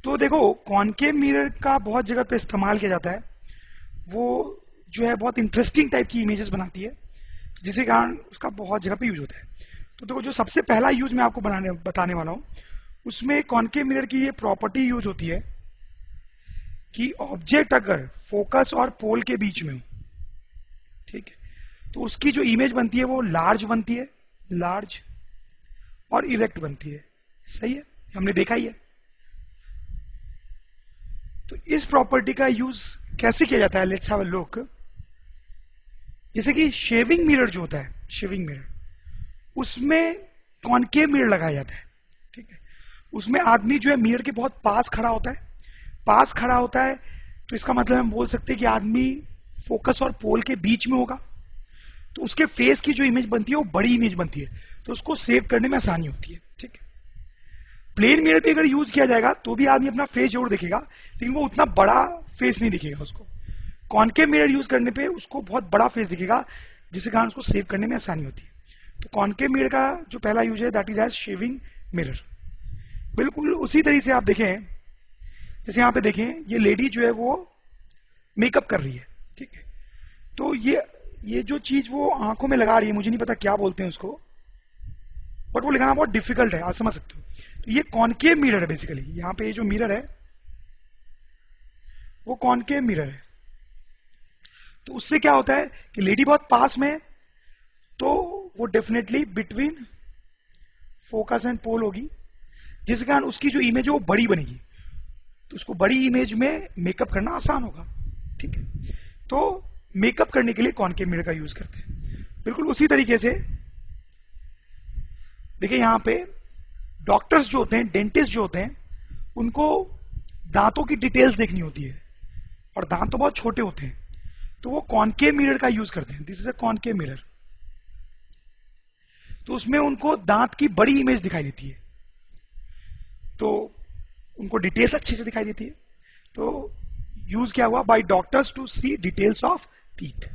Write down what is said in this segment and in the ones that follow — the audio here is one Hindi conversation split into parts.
तो देखो कॉनकेव मिरर का बहुत जगह पे इस्तेमाल किया जाता है। वो जो है बहुत इंटरेस्टिंग टाइप की इमेजेस बनाती है, जिसके कारण उसका बहुत जगह पे यूज होता है। तो देखो जो सबसे पहला यूज मैं आपको बताने वाला हूं, उसमें कॉनकेव मिरर की ये प्रॉपर्टी यूज होती है कि ऑब्जेक्ट अगर फोकस और पोल के बीच में हो, ठीक है, तो उसकी जो इमेज बनती है वो लार्ज बनती है, लार्ज और इरेक्ट बनती है। सही है, हमने देखा ही है। तो इस प्रॉपर्टी का यूज कैसे किया जाता है, लेट्स हैव अ लुक। जैसे कि शेविंग मिरर जो होता है, शेविंग मिरर, उसमें कॉनकेव मिरर लगाया जाता है, ठीक है। उसमें आदमी जो है मिरर के बहुत पास खड़ा होता है, पास खड़ा होता है, तो इसका मतलब हम बोल सकते हैं कि आदमी फोकस और पोल के बीच में होगा, तो उसके फेस की जो इमेज बनती है वो बड़ी इमेज बनती है, तो उसको सेव करने में आसानी होती है, ठीक है। प्लेन मिरर पे अगर यूज किया जाएगा तो भी आदमी अपना फेस जरूर दिखेगा, लेकिन वो उतना बड़ा फेस नहीं दिखेगा उसको। कॉनकेव मिरर यूज करने पे उसको बहुत बड़ा फेस दिखेगा, जिसके कारण उसको सेव करने में आसानी होती है। तो कॉनकेव मिरर का जो पहला यूज है that is as shaving mirror. बिल्कुल उसी तरीके से आप देखें, जैसे यहां पे देखें ये लेडी जो है वो मेकअप कर रही है, ठीक है। तो ये जो चीज वो आंखों में लगा रही है, मुझे नहीं पता क्या बोलते हैं उसको, बट वो लगाना बहुत डिफिकल्ट है, आप समझ सकते हो। तो ये कॉनकेव मिरर है बेसिकली। यहां पे ये जो मिरर है वो कॉनकेव मिरर है। तो उससे क्या होता है कि लेडी बहुत पास में है, तो वो definitely between focus and pole होगी, जिसके कारण उसकी जो इमेज है वो बड़ी बनेगी, तो उसको बड़ी इमेज में मेकअप करना आसान होगा, ठीक है। तो मेकअप करने के लिए कॉनकेव मिरर का यूज करते हैं। बिल्कुल उसी तरीके से देखिए यहां पे डॉक्टर्स जो होते हैं, डेंटिस्ट जो होते हैं, उनको दांतों की डिटेल्स देखनी होती है, और दांत तो बहुत छोटे होते हैं, तो वो कॉनकेव मिरर का यूज करते हैं। This is a concave mirror. तो उसमें उनको दांत की बड़ी इमेज दिखाई देती है, तो उनको डिटेल्स अच्छे से दिखाई देती है। तो यूज क्या हुआ, by doctors to see details of teeth.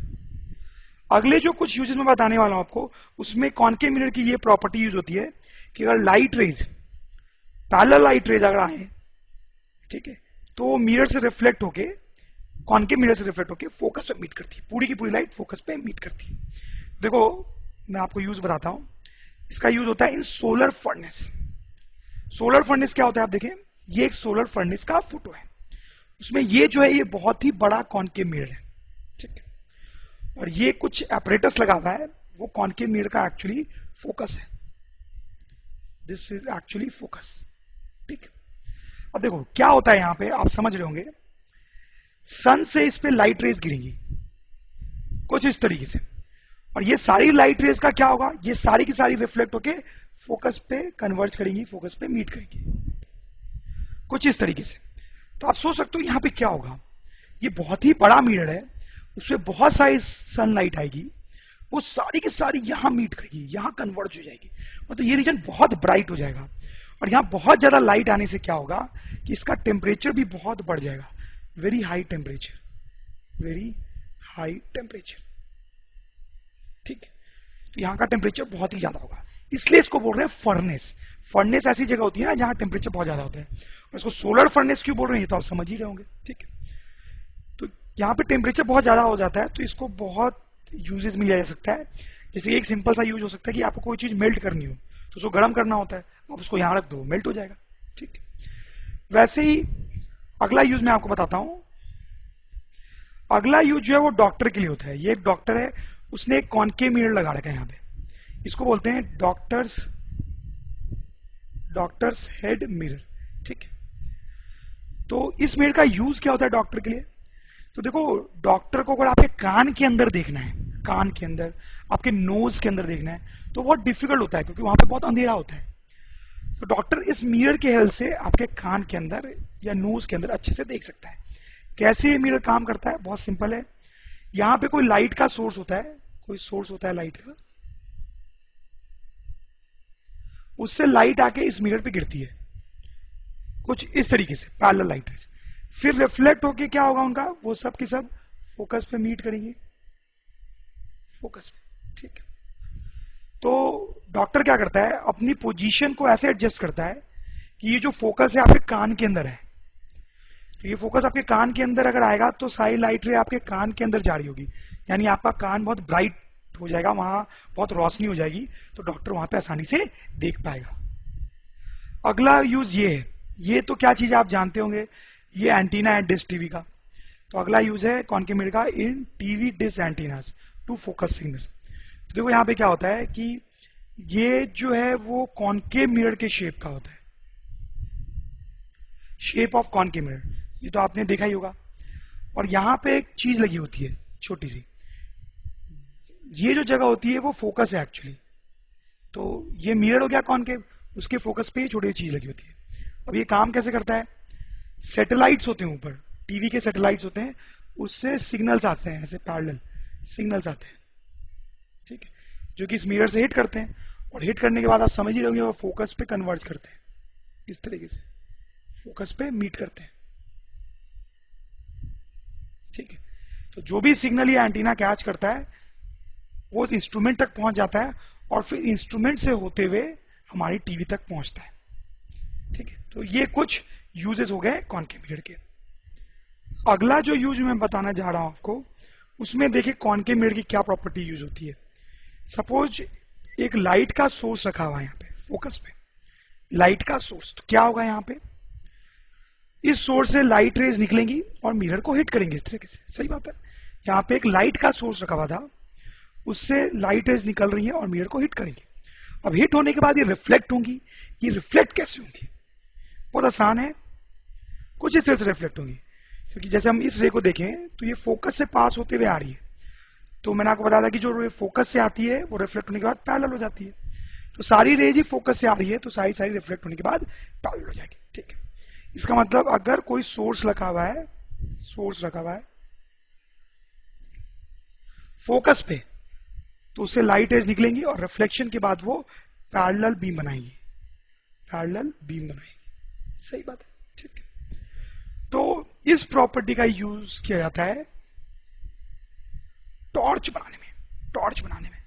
अगले जो कुछ यूजेस मैं बताने वाला हूं आपको, उसमें कॉनकेव मिरर की ये प्रॉपर्टी यूज होती है कि अगर light rays, parallel light rays अगर आए, ठीक है, तो मिरर से रिफ्लेक्ट होके, कॉनकेव मिरर से रिफ्लेक्ट होके फोकस पे मीट करती है, पूरी की पूरी लाइट फोकस पे मीट करती है। देखो मैं आपको यूज बताता हूं। इसका यूज होता है इन सोलर फर्नेस। सोलर फर्नेस क्या होता है, आप देखें, ये एक सोलर फर्नेस का फोटो है। उसमें ये जो है ये बहुत ही बड़ा कॉनकेव मिरर है, ठीक है, और ये कुछ एपरेटस लगा हुआ है, वो कॉनकेव मिरर का एक्चुअली फोकस है। दिस इज एक्चुअली फोकस, ठीक। अब देखो क्या होता है, यहां पे आप समझ रहे होंगे, सन से इस पे लाइट रेज गिरेंगी कुछ इस तरीके से, और ये सारी लाइट रेज का क्या होगा, ये सारी की सारी रिफ्लेक्ट होके फोकस पे कन्वर्ज करेंगी, फोकस पे मीट करेंगी कुछ इस तरीके से। तो आप सोच सकते हो यहां पे क्या होगा, ये बहुत ही बड़ा मिरर है, उसमें बहुत सारी सनलाइट आएगी, वो सारी की सारी यहां मीट करेगी, यहां कन्वर्ज हो जाएगी, मतलब ये रीजन बहुत ब्राइट हो जाएगा। और यहां बहुत ज्यादा लाइट आने से क्या होगा कि इसका टेम्परेचर भी बहुत बढ़ जाएगा, very high temperature, very high temperature, ठीक है। तो यहां का टेम्परेचर बहुत ही ज्यादा होगा, इसलिए इसको बोल रहे हैं फर्नेस। फर्नेस ऐसी जगह होती है ना जहां टेम्परेचर बहुत ज्यादा होता है, और इसको सोलर फर्नेस क्यों बोल रहे हैं तो आप समझ ही रहे होंगे, ठीक है। तो यहाँ पे टेम्परेचर बहुत ज्यादा हो जाता है, तो इसको बहुत यूजेस में लिया जा सकता है। जैसे एक सिंपल सा यूज हो सकता है कि आपको कोई चीज मेल्ट करनी हो, तो उसको गर्म करना होता है, आप उसको यहां रख दो, मेल्ट हो जाएगा, ठीक है। वैसे ही अगला यूज मैं आपको बताता हूं। अगला यूज जो है वो डॉक्टर के लिए होता है। ये एक डॉक्टर है, उसने एक कॉनकेव मिरर लगा रखा है यहाँ पे, इसको बोलते हैं डॉक्टर्स हेड मिरर, ठीक है। तो इस मिरर का यूज क्या होता है डॉक्टर के लिए, तो देखो डॉक्टर को अगर आपके कान के अंदर देखना है, कान के अंदर, आपके नोज के अंदर देखना है, तो बहुत डिफिकल्ट होता है क्योंकि वहां पे बहुत अंधेरा होता है। तो डॉक्टर इस मिरर के हेल्प से आपके कान के अंदर या नोज के अंदर अच्छे से देख सकता है। कैसे ये मिरर काम करता है, बहुत सिंपल है। यहां पे कोई लाइट का सोर्स होता है, कोई सोर्स होता है लाइट का, उससे लाइट आके इस मिरर पे गिरती है कुछ इस तरीके से, पैरेलल लाइट रेज, फिर रिफ्लेक्ट होके क्या होगा उनका, वो सब की सब फोकस पे मीट करेंगे, फोकस पे, ठीक है। तो डॉक्टर क्या करता है, अपनी पोजीशन को ऐसे एडजस्ट करता है कि ये जो फोकस है आपके कान के अंदर है, तो ये फोकस आपके कान के अंदर अगर आएगा तो सारी लाइट रे आपके कान के अंदर जा रही होगी, यानी आपका कान बहुत ब्राइट हो जाएगा, वहां बहुत रोशनी हो जाएगी, तो डॉक्टर वहां पे आसानी से देख पाएगा। अगला यूज ये है, ये तो क्या चीज आप जानते होंगे, ये एंटीना है डिश टीवी का। तो अगला यूज है कॉनकेव मिरर का in TV dish antennas to focus signal. तो देखो यहाँ पे क्या होता है कि ये जो है वो कॉनकेव मिरर के शेप का होता है, शेप ऑफ कॉनकेव मिरर, ये तो आपने देखा ही होगा। और यहां पे एक चीज लगी होती है छोटी सी, ये जो जगह होती है वो फोकस है एक्चुअली। तो ये मिरर हो गया कॉनकेव, उसके फोकस पे छोटी चीज लगी होती है। अब ये काम कैसे करता है, सैटेलाइट्स होते हैं ऊपर, टीवी के सैटेलाइट्स होते हैं, उससे सिग्नल्स आते हैं, ऐसे पैरेलल सिग्नल्स आते हैं, ठीक है, जो कि इस मिरर से हिट करते हैं, और हिट करने के बाद आप समझ ही रहोगे वो फोकस पे कन्वर्ज करते हैं, इस तरीके से फोकस पे मीट करते हैं, ठीक है। तो जो भी सिग्नल ये एंटीना कैच करता है वो उस इंस्ट्रूमेंट तक पहुंच जाता है, और फिर इंस्ट्रूमेंट से होते हुए हमारी टीवी तक पहुंचता है, ठीक है। तो ये कुछ यूजेस हो गए कॉनकेव मिरर के। अगला जो यूज मैं बताना जा रहा हूं आपको, उसमें देखिए कॉनकेव मिरर की क्या प्रॉपर्टी यूज होती है। सपोज एक लाइट का सोर्स रखा हुआ है यहाँ पे फोकस पे, लाइट का सोर्स, तो क्या होगा यहाँ पे, इस सोर्स से लाइट रेज निकलेंगी और मिरर को हिट करेंगे इस तरीके से, सही बात है। यहाँ पे एक लाइट का सोर्स रखा हुआ था, उससे लाइट रेज निकल रही है और मिरर को हिट करेंगे। अब हिट होने के बाद ये रिफ्लेक्ट होंगी, ये रिफ्लेक्ट कैसे होंगी, बहुत आसान है, कुछ इस तरह से रिफ्लेक्ट होंगी, क्योंकि जैसे हम इस रे को देखें तो ये फोकस से पास होते हुए आ रही है, तो मैंने आपको बताया था कि जो रे फोकस से आती है वो रिफ्लेक्ट होने के बाद पैरेलल हो जाती है, तो सारी रेज ही फोकस से आ रही है, तो सारी सारी रिफ्लेक्ट होने के बाद पैरेलल हो जाएगी, ठीक है। इसका मतलब अगर कोई सोर्स रखा हुआ है, सोर्स रखा हुआ है फोकस पे, तो उससे लाइट रेज निकलेंगी और रिफ्लेक्शन के बाद वो पैरेलल बीम बनाएंगी, पैरेलल बीम बनाएंगी, सही बात है, ठीक है। तो इस प्रॉपर्टी का यूज किया जाता है टॉर्च बनाने में, टॉर्च बनाने में।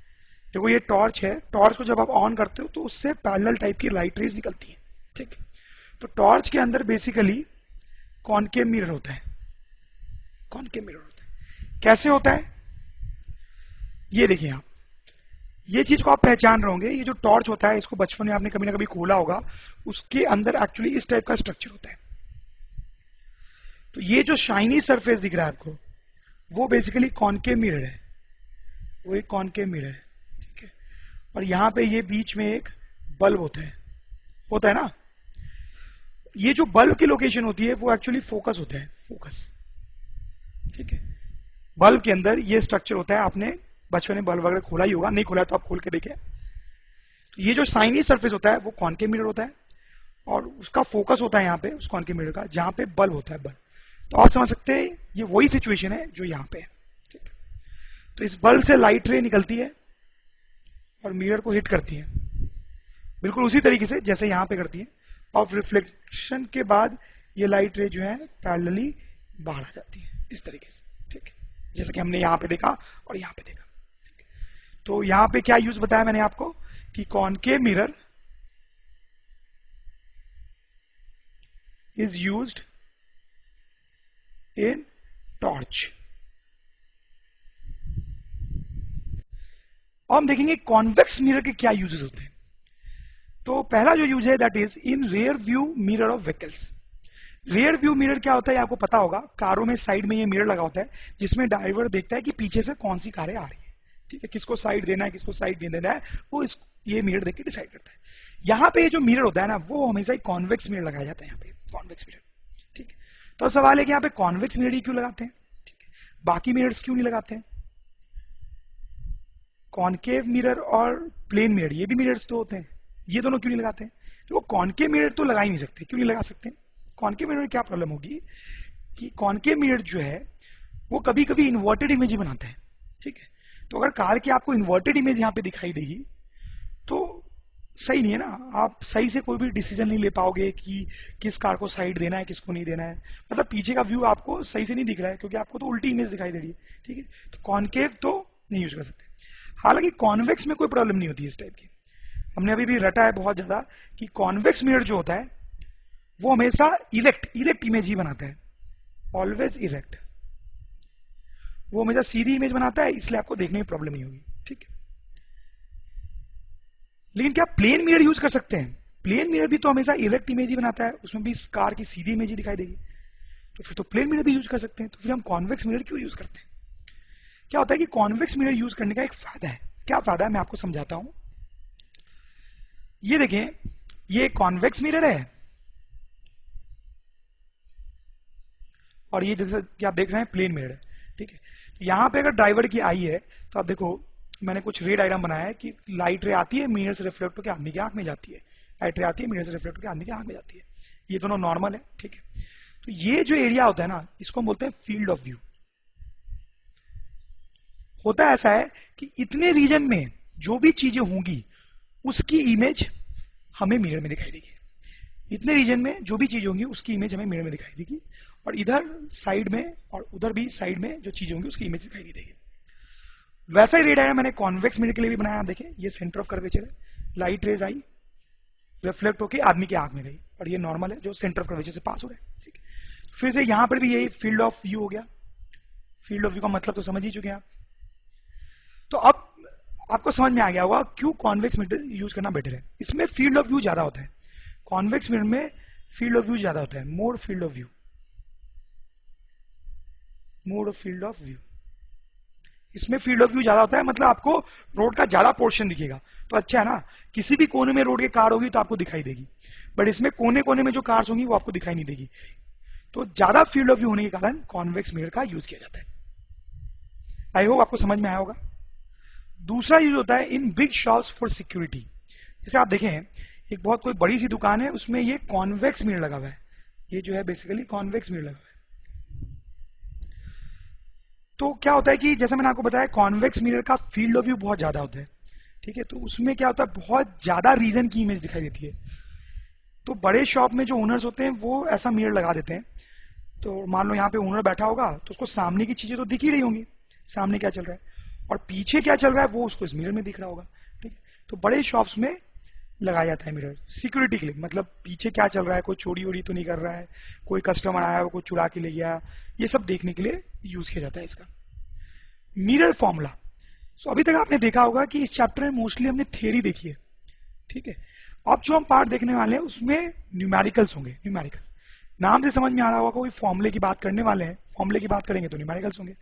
देखो ये टॉर्च है, टॉर्च को जब आप ऑन करते हो तो उससे पैरेलल टाइप की लाइट रेज निकलती है, ठीक है। तो टॉर्च के अंदर बेसिकली कॉनकेव मिरर होता है, कॉनकेव मिरर होता है। कैसे होता है ये देखिए आप, ये चीज को आप पहचान रहे होंगे, ये जो टॉर्च होता है इसको बचपन में आपने कभी ना कभी खोला होगा, उसके अंदर एक्चुअली इस टाइप का स्ट्रक्चर होता है। तो ये जो शाइनी सरफेस दिख रहा है आपको, वो बेसिकली कॉनकेव मिरर है, वो एक कॉनकेव मिरर है, ठीक है। और यहां पे ये बीच में एक बल्ब होता है ना, ये जो बल्ब की लोकेशन होती है वो एक्चुअली फोकस होता है, फोकस, ठीक है। बल्ब के अंदर ये स्ट्रक्चर होता है, आपने बचपन में बल्ब वगैरह खोला ही होगा, नहीं खोला तो आप खोल के देखें। तो ये जो शाइनी सरफेस होता है वो कॉनकेव मिरर होता है, और उसका फोकस होता है यहाँ पे उस कॉनकेव मिरर का, जहां पे बल्ब होता है, बल्ब। तो आप समझ सकते हैं ये वही सिचुएशन है जो यहाँ पे है, ठीक है। तो इस बल्ब से लाइट रे निकलती है और मिरर को हिट करती है, बिल्कुल उसी तरीके से जैसे यहाँ पे करती है, और रिफ्लेक्शन के बाद ये लाइट रे जो है पैरेलली बाहर आ जाती है इस तरीके से, ठीक है, जैसे कि हमने यहाँ पे देखा और यहाँ पे देखा, ठीक है। तो यहाँ पे क्या यूज बताया मैंने आपको कि concave mirror is used in torch. और हम देखेंगे कॉन्वेक्स मिरर के क्या यूजेस होते हैं। तो पहला जो यूज है that is in rear view mirror of vehicles. Rear view mirror क्या होता है आपको पता होगा, कारों में साइड में ये मिरर लगा होता है, जिसमें ड्राइवर देखता है कि पीछे से कौन सी कारें आ रही है, ठीक है, किसको साइड देना है किसको साइड नहीं देना है, वो ये मिरर देख के डिसाइड करता है। यहाँ पे जो मिरर होता है ना, वो हमेशा कॉन्वेक्स मिरर लगाया जाता है, यहाँ पे कॉन्वेक्स मिरर, ठीक है। तो सवाल है कि यहाँ पे कॉन्वेक्स मिरर ही क्यों लगाते हैं, ठीक है, बाकी मिरर्स क्यों नहीं लगाते हैं। कॉनकेव मिरर और प्लेन मिरर ये भी मिरर्स तो होते हैं, ये दोनों क्यों नहीं लगाते हैं। तो वो कॉनकेव मिरर तो लगा ही नहीं सकते, क्यों नहीं लगा सकते। कॉनकेव मिरर में क्या प्रॉब्लम होगी कि कॉनकेव मिरर जो है वो कभी कभी इन्वर्टेड इमेज ही बनाता है, ठीक है। तो अगर कार की आपको इन्वर्टेड इमेज यहाँ पे दिखाई देगी तो सही नहीं है ना, आप सही से कोई भी डिसीजन नहीं ले पाओगे कि किस कार को साइड देना है किसको नहीं देना है, मतलब पीछे का व्यू आपको सही से नहीं दिख रहा है क्योंकि आपको तो उल्टी इमेज दिखाई दे रही है, ठीक है। तो कॉनकेव तो नहीं यूज कर सकते। हालांकि कॉन्वेक्स में कोई प्रॉब्लम नहीं होती इस टाइप की, हमने अभी भी रटा है बहुत ज्यादा कि कॉन्वेक्स मिरर जो होता है वो हमेशा इरेक्ट इमेज ही बनाता है, ऑलवेज इरेक्ट, वो हमेशा सीधी इमेज बनाता है, इसलिए आपको देखने में प्रॉब्लम नहीं होगी, ठीक है। लेकिन क्या प्लेन मिरर यूज कर सकते हैं? प्लेन मिरर भी तो हमेशा इरेक्ट इमेज ही बनाता है, उसमें भी कार की सीधी इमेज ही दिखाई देगी, तो फिर तो प्लेन मिरर भी यूज कर सकते हैं। तो फिर हम कॉन्वेक्स मिरर क्यों यूज करते हैं? क्या होता है कि कॉन्वेक्स मिरर यूज करने का एक फायदा है। क्या फायदा है मैं आपको समझाता हूं। ये देखें, ये कॉन्वेक्स मिरर है और ये जैसे कि आप देख रहे हैं प्लेन मिरर है, ठीक है। तो यहां पे अगर ड्राइवर की आई है तो आप देखो मैंने कुछ रेड आइटम बनाया है कि लाइट रे आती है, मिरर से रिफ्लेक्ट होकर आदमी की आंख में जाती है, लाइट रे आती है, मिरर से रिफ्लेक्ट होकर आदमी की आंख में जाती है। ये दोनों नॉर्मल है, ठीक है। तो ये जो एरिया होता है ना, इसको हम बोलते हैं फील्ड ऑफ व्यू। होता ऐसा है कि इतने रीजन में जो भी चीजें होंगी उसकी इमेज हमें मिरर में दिखाई देगी। इतने रीजन में जो भी चीज होंगी उसकी इमेज हमें मिरर में दिखाई देगी, और इधर साइड में और उधर भी साइड में जो चीजें होंगी उसकी इमेज दिखाई नहीं देगी। वैसा ही रेड आया मैंने कॉन्वेक्स मिरर के लिए भी बनाया। आप देखें, ये सेंटर ऑफ कर्वेचर है, लाइट रेज आई, रिफ्लेक्ट होकर आदमी की आंख में गई, और ये नॉर्मल है जो सेंटर ऑफ कर्वेचर से पास हो रहा है, ठीक है। फिर से यहां पर भी यही फील्ड ऑफ व्यू हो गया। फील्ड ऑफ व्यू का मतलब तो समझ ही चुके हैं आप। तो अब आपको समझ में आ गया होगा क्यों कॉन्वेक्स मिरर यूज करना बेटर है। इसमें फील्ड ऑफ व्यू ज्यादा होता है, कॉन्वेक्स मिरर में फील्ड ऑफ व्यू ज्यादा होता है, more field of view, more field of view. इसमें फील्ड ऑफ व्यू ज्यादा होता है, मतलब आपको रोड का ज्यादा पोर्शन दिखेगा, तो अच्छा है ना। किसी भी कोने में रोड की कार होगी तो आपको दिखाई देगी, बट इसमें कोने कोने में जो कार्स होंगी वो आपको दिखाई नहीं देगी। तो ज्यादा फील्ड ऑफ व्यू होने के कारण कॉन्वेक्स मिरर का यूज किया जाता है। आई होप आपको समझ में आया होगा। दूसरा यूज होता है in big shops for security. जैसे आप देखें, एक बहुत कोई बड़ी सी दुकान है, उसमें ये कॉन्वेक्स मिरर लगा हुआ है, ये जो है बेसिकली कॉन्वेक्स मिरर लगा हुआ है। तो क्या होता है कि जैसा मैंने आपको बताया कॉन्वेक्स मिरर का फील्ड ऑफ व्यू बहुत ज्यादा होता है, ठीक है। तो उसमें क्या होता है, बहुत ज्यादा रीजन की इमेज दिखाई देती है। तो बड़े शॉप में जो ओनर्स होते हैं वो ऐसा मिरर लगा देते हैं। तो मान लो यहाँ पे ओनर बैठा होगा तो उसको सामने की चीजें तो दिख ही रही होंगी, सामने क्या चल रहा है, और पीछे क्या चल रहा है वो उसको इस मिरर में दिख रहा होगा, ठीक है। तो बड़े शॉप्स में लगाया जाता है मिरर सिक्योरिटी के लिए, मतलब पीछे क्या चल रहा है, कोई चोरी वोरी तो नहीं कर रहा है, कोई कस्टमर आया वो कोई चुरा के ले गया, ये सब देखने के लिए यूज किया जाता है इसका। Mirror formula. तो अभी तक आपने देखा होगा कि इस चैप्टर में मोस्टली हमने थ्योरी देखी है, ठीक है। अब जो हम पार्ट देखने वाले हैं उसमें न्यूमेरिकल्स होंगे। न्यूमेरिकल नाम से समझ में आ रहा होगा, कोई फॉर्मूले की बात करने वाले हैं, फॉर्मूले की बात करेंगे तो न्यूमेरिकल्स होंगे।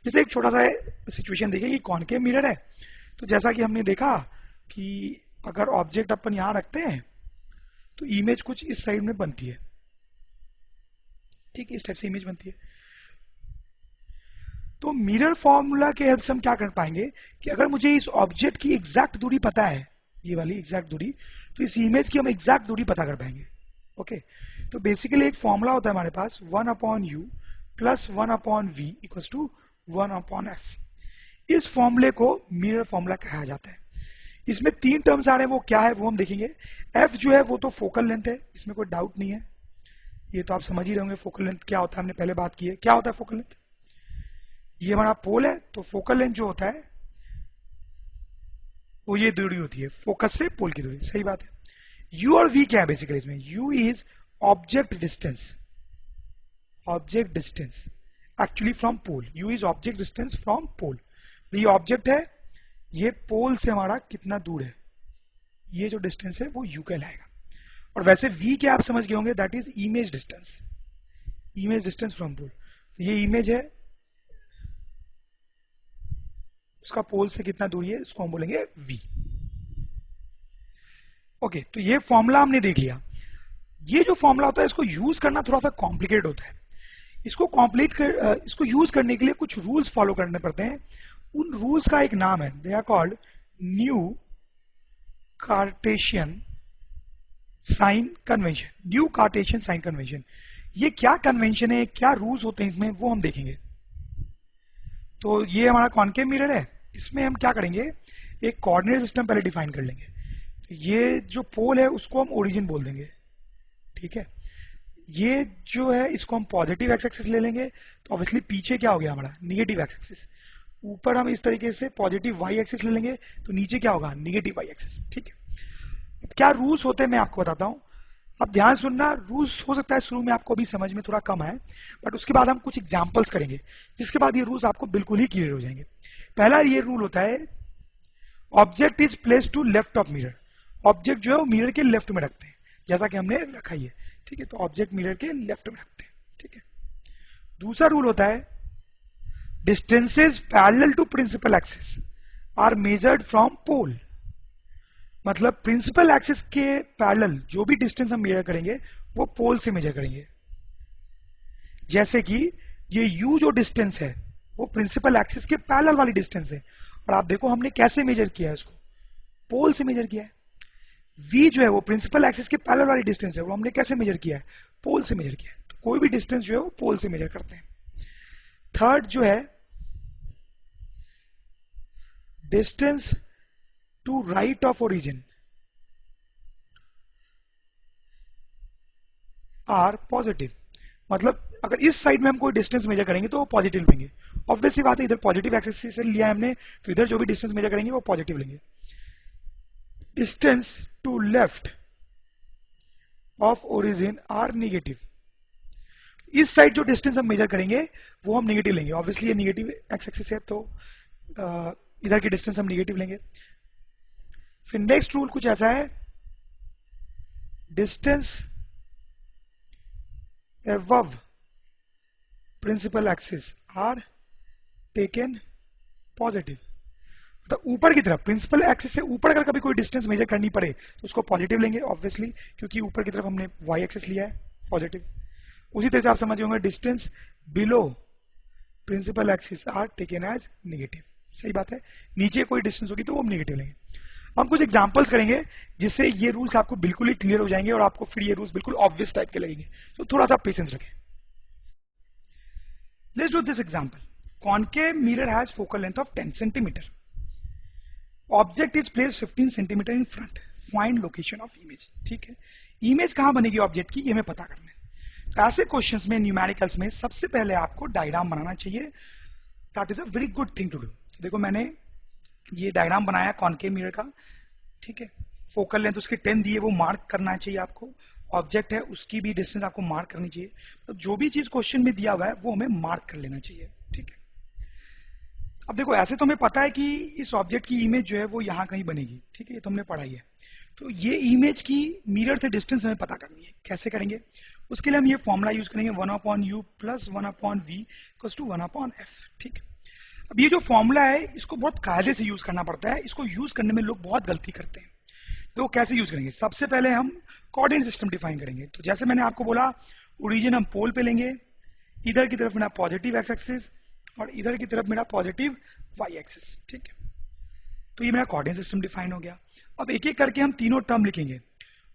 जैसे एक छोटा सा सिचुएशन देखिए कि कॉनकेव मिरर है, तो जैसा कि हमने देखा कि अगर ऑब्जेक्ट अपन यहां रखते हैं तो इमेज कुछ इस साइड में बनती है, ठीक है, इस टाइप से इमेज बनती है। तो मिरर फॉर्मूला के हेल्प से हम क्या कर पाएंगे कि अगर मुझे इस ऑब्जेक्ट की एग्जैक्ट दूरी पता है, ये वाली एग्जैक्ट दूरी, तो इस इमेज की हम एग्जैक्ट दूरी पता कर पाएंगे। ओके, तो बेसिकली एक फॉर्मूला होता है हमारे पास 1/u plus 1/v equals to 1/f। इस फॉर्मूले को मिरर फॉर्मूला कहा जाता है। इसमें 3 टर्म्स आ रहे हैं, वो क्या है वो हम देखेंगे। f जो है वो तो फोकल लेंथ है, इसमें कोई डाउट नहीं है, ये तो आप समझ ही रहे होंगे फोकल लेंथ क्या होता है, हमने पहले बात की है। क्या होता है फोकल लेंथ? ये हमारा पोल है, तो फोकल लेंथ जो होता है वो ये दूरी होती है, फोकस से पोल की दूरी, सही बात है। u और v क्या है बेसिकली इसमें? u is object distance, object distance actually from pole. u is object distance from pole. तो ये ऑब्जेक्ट है, ये पोल से हमारा कितना दूर है, ये जो डिस्टेंस है वो u कहलाएगा। और वैसे v क्या आप समझ गए होंगे, that is image distance, image distance from pole. ये इमेज है, उसका पोल से कितना दूरी है, इसको हम बोलेंगे v। ओके, तो ये फॉर्मूला हमने देख लिया। ये जो फॉर्मूला होता है इसको यूज करना थोड़ा सा कॉम्प्लिकेट होता है। इसको यूज करने के लिए कुछ रूल्स फॉलो करने पड़ते हैं। उन रूल्स का एक नाम है, they are called new Cartesian sign convention. New Cartesian sign convention, ये क्या कन्वेंशन है, क्या रूल्स होते हैं इसमें, वो हम देखेंगे। तो ये हमारा कॉनकेव मिरर है, इसमें हम क्या करेंगे, एक कोऑर्डिनेट सिस्टम पहले डिफाइन कर लेंगे। तो ये जो पोल है उसको हम ओरिजिन बोल देंगे, ठीक है। ये जो है इसको हम पॉजिटिव एक्स एक्सिस ले लेंगे, तो ऑब्वियसली पीछे क्या हो गया हमारा, निगेटिव एक्स एक्सिस। ऊपर हम इस तरीके से पॉजिटिव वाई एक्सिस ले लेंगे, तो नीचे क्या होगा, निगेटिव वाई एक्सिस, ठीक है। अब क्या रूल्स होते हैं मैं आपको बताता हूं। अब ध्यान सुनना, रूल्स हो सकता है शुरू में आपको अभी समझ में थोड़ा कम है, बट उसके बाद हम कुछ एग्जांपल्स करेंगे जिसके बाद ये रूल्स आपको बिल्कुल ही क्लियर हो जाएंगे। पहला ये रूल होता है, object is place to left of mirror. Object जो है वो मिरर के लेफ्ट में रखते हैं, जैसा कि हमने रखा ही है, ठीक है। तो ऑब्जेक्ट मिरर के लेफ्ट में रखते हैं, ठीक है। दूसरा रूल होता है, distances parallel to principal axis are measured from pole. मतलब प्रिंसिपल एक्सिस के पैरेलल जो भी डिस्टेंस हम मेजर करेंगे वो पोल से मेजर करेंगे। जैसे कि ये u जो डिस्टेंस है वो प्रिंसिपल एक्सिस के पैरेलल वाली डिस्टेंस है, और आप देखो हमने कैसे मेजर किया है उसको, पोल से मेजर किया है। v जो है वो प्रिंसिपल एक्सिस के पैरेलल वाली डिस्टेंस है, वो हमने कैसे मेजर किया है, पोल से मेजर किया है। तो कोई भी डिस्टेंस जो है वो पोल से मेजर करते हैं। थर्ड जो है, distance to right of origin are positive. मतलब अगर इस साइड में हम कोई डिस्टेंस मेजर करेंगे तो वो पॉजिटिव लेंगे। ऑब्वियसली बात है, इधर पॉजिटिव एक्सिस से लिया है हमने, तो इधर जो भी डिस्टेंस मेजर करेंगे वो पॉजिटिव लेंगे। Distance to left of origin are negative. इस साइड जो डिस्टेंस हम मेजर करेंगे वो हम नेगेटिव लेंगे। ऑब्वियसली ये नेगेटिव एक्स एक्सिस है, तो इधर की डिस्टेंस हम नेगेटिव लेंगे। फिर नेक्स्ट रूल कुछ ऐसा है, distance above principal axis are taken positive। मतलब ऊपर की तरफ, प्रिंसिपल एक्सिस से ऊपर अगर कभी कोई डिस्टेंस मेजर करनी पड़े तो उसको पॉजिटिव लेंगे, ऑब्वियसली, क्योंकि ऊपर की तरफ हमने वाई एक्सिस लिया है, पॉजिटिव। उसी तरह से आप समझ होंगे, distance below principal axis are taken as negative. सही बात है, नीचे कोई डिस्टेंस होगी तो वो हम नेगेटिव लेंगे। हम कुछ एग्जांपल्स करेंगे जिससे ये रूल्स आपको बिल्कुल ही क्लियर हो जाएंगे और आपको फिर ये रूल्स बिल्कुल ऑब्वियस टाइप के लगेंगे, तो थोड़ा सा पेशेंस रखें। Let's do this example. Concave mirror has focal length of 10 centimetre. Object is place 15 centimetre in front. Find location of image. ठीक है, इमेज कहां बनेगी ऑब्जेक्ट की, ये हमें पता करना है। तो ऐसे क्वेश्चंस में, न्यूमेरिकल्स में, सबसे पहले आपको डायग्राम बनाना चाहिए। That is a very good thing to do. देखो मैंने ये डायग्राम बनाया कॉनकेव मिरर का, ठीक है। फोकल लेंथ उसकी 10 दी है, वो मार्क करना चाहिए आपको। ऑब्जेक्ट है उसकी भी डिस्टेंस आपको मार्क करनी चाहिए। तो जो भी चीज क्वेश्चन में दिया हुआ है वो हमें मार्क कर लेना चाहिए, ठीक है। अब देखो ऐसे तो हमें पता है कि इस ऑब्जेक्ट की इमेज जो है वो यहां कहीं बनेगी, ठीक है, ये तो हमने पढ़ा ही है। तो ये इमेज की मिरर से डिस्टेंस हमें पता करनी है। कैसे करेंगे, उसके लिए हम ये फॉर्मूला यूज करेंगे, 1/u plus 1/v equals to 1/f। ठीक, अब ये जो फॉर्मूला है इसको बहुत कायदे से यूज करना पड़ता है। इसको यूज करने में लोग बहुत गलती करते हैं। तो कैसे यूज करेंगे, सबसे पहले हम कोऑर्डिनेट सिस्टम डिफाइन करेंगे। तो जैसे मैंने आपको बोला, ओरिजिन हम पोल पे लेंगे, इधर की तरफ मेरा पॉजिटिव एक्स एक्सिस और इधर की तरफ मेरा पॉजिटिव वाई एक्सिस, ठीक है। तो ये मेरा कोऑर्डिनेट सिस्टम डिफाइन हो गया। अब एक एक करके हम तीनों टर्म लिखेंगे,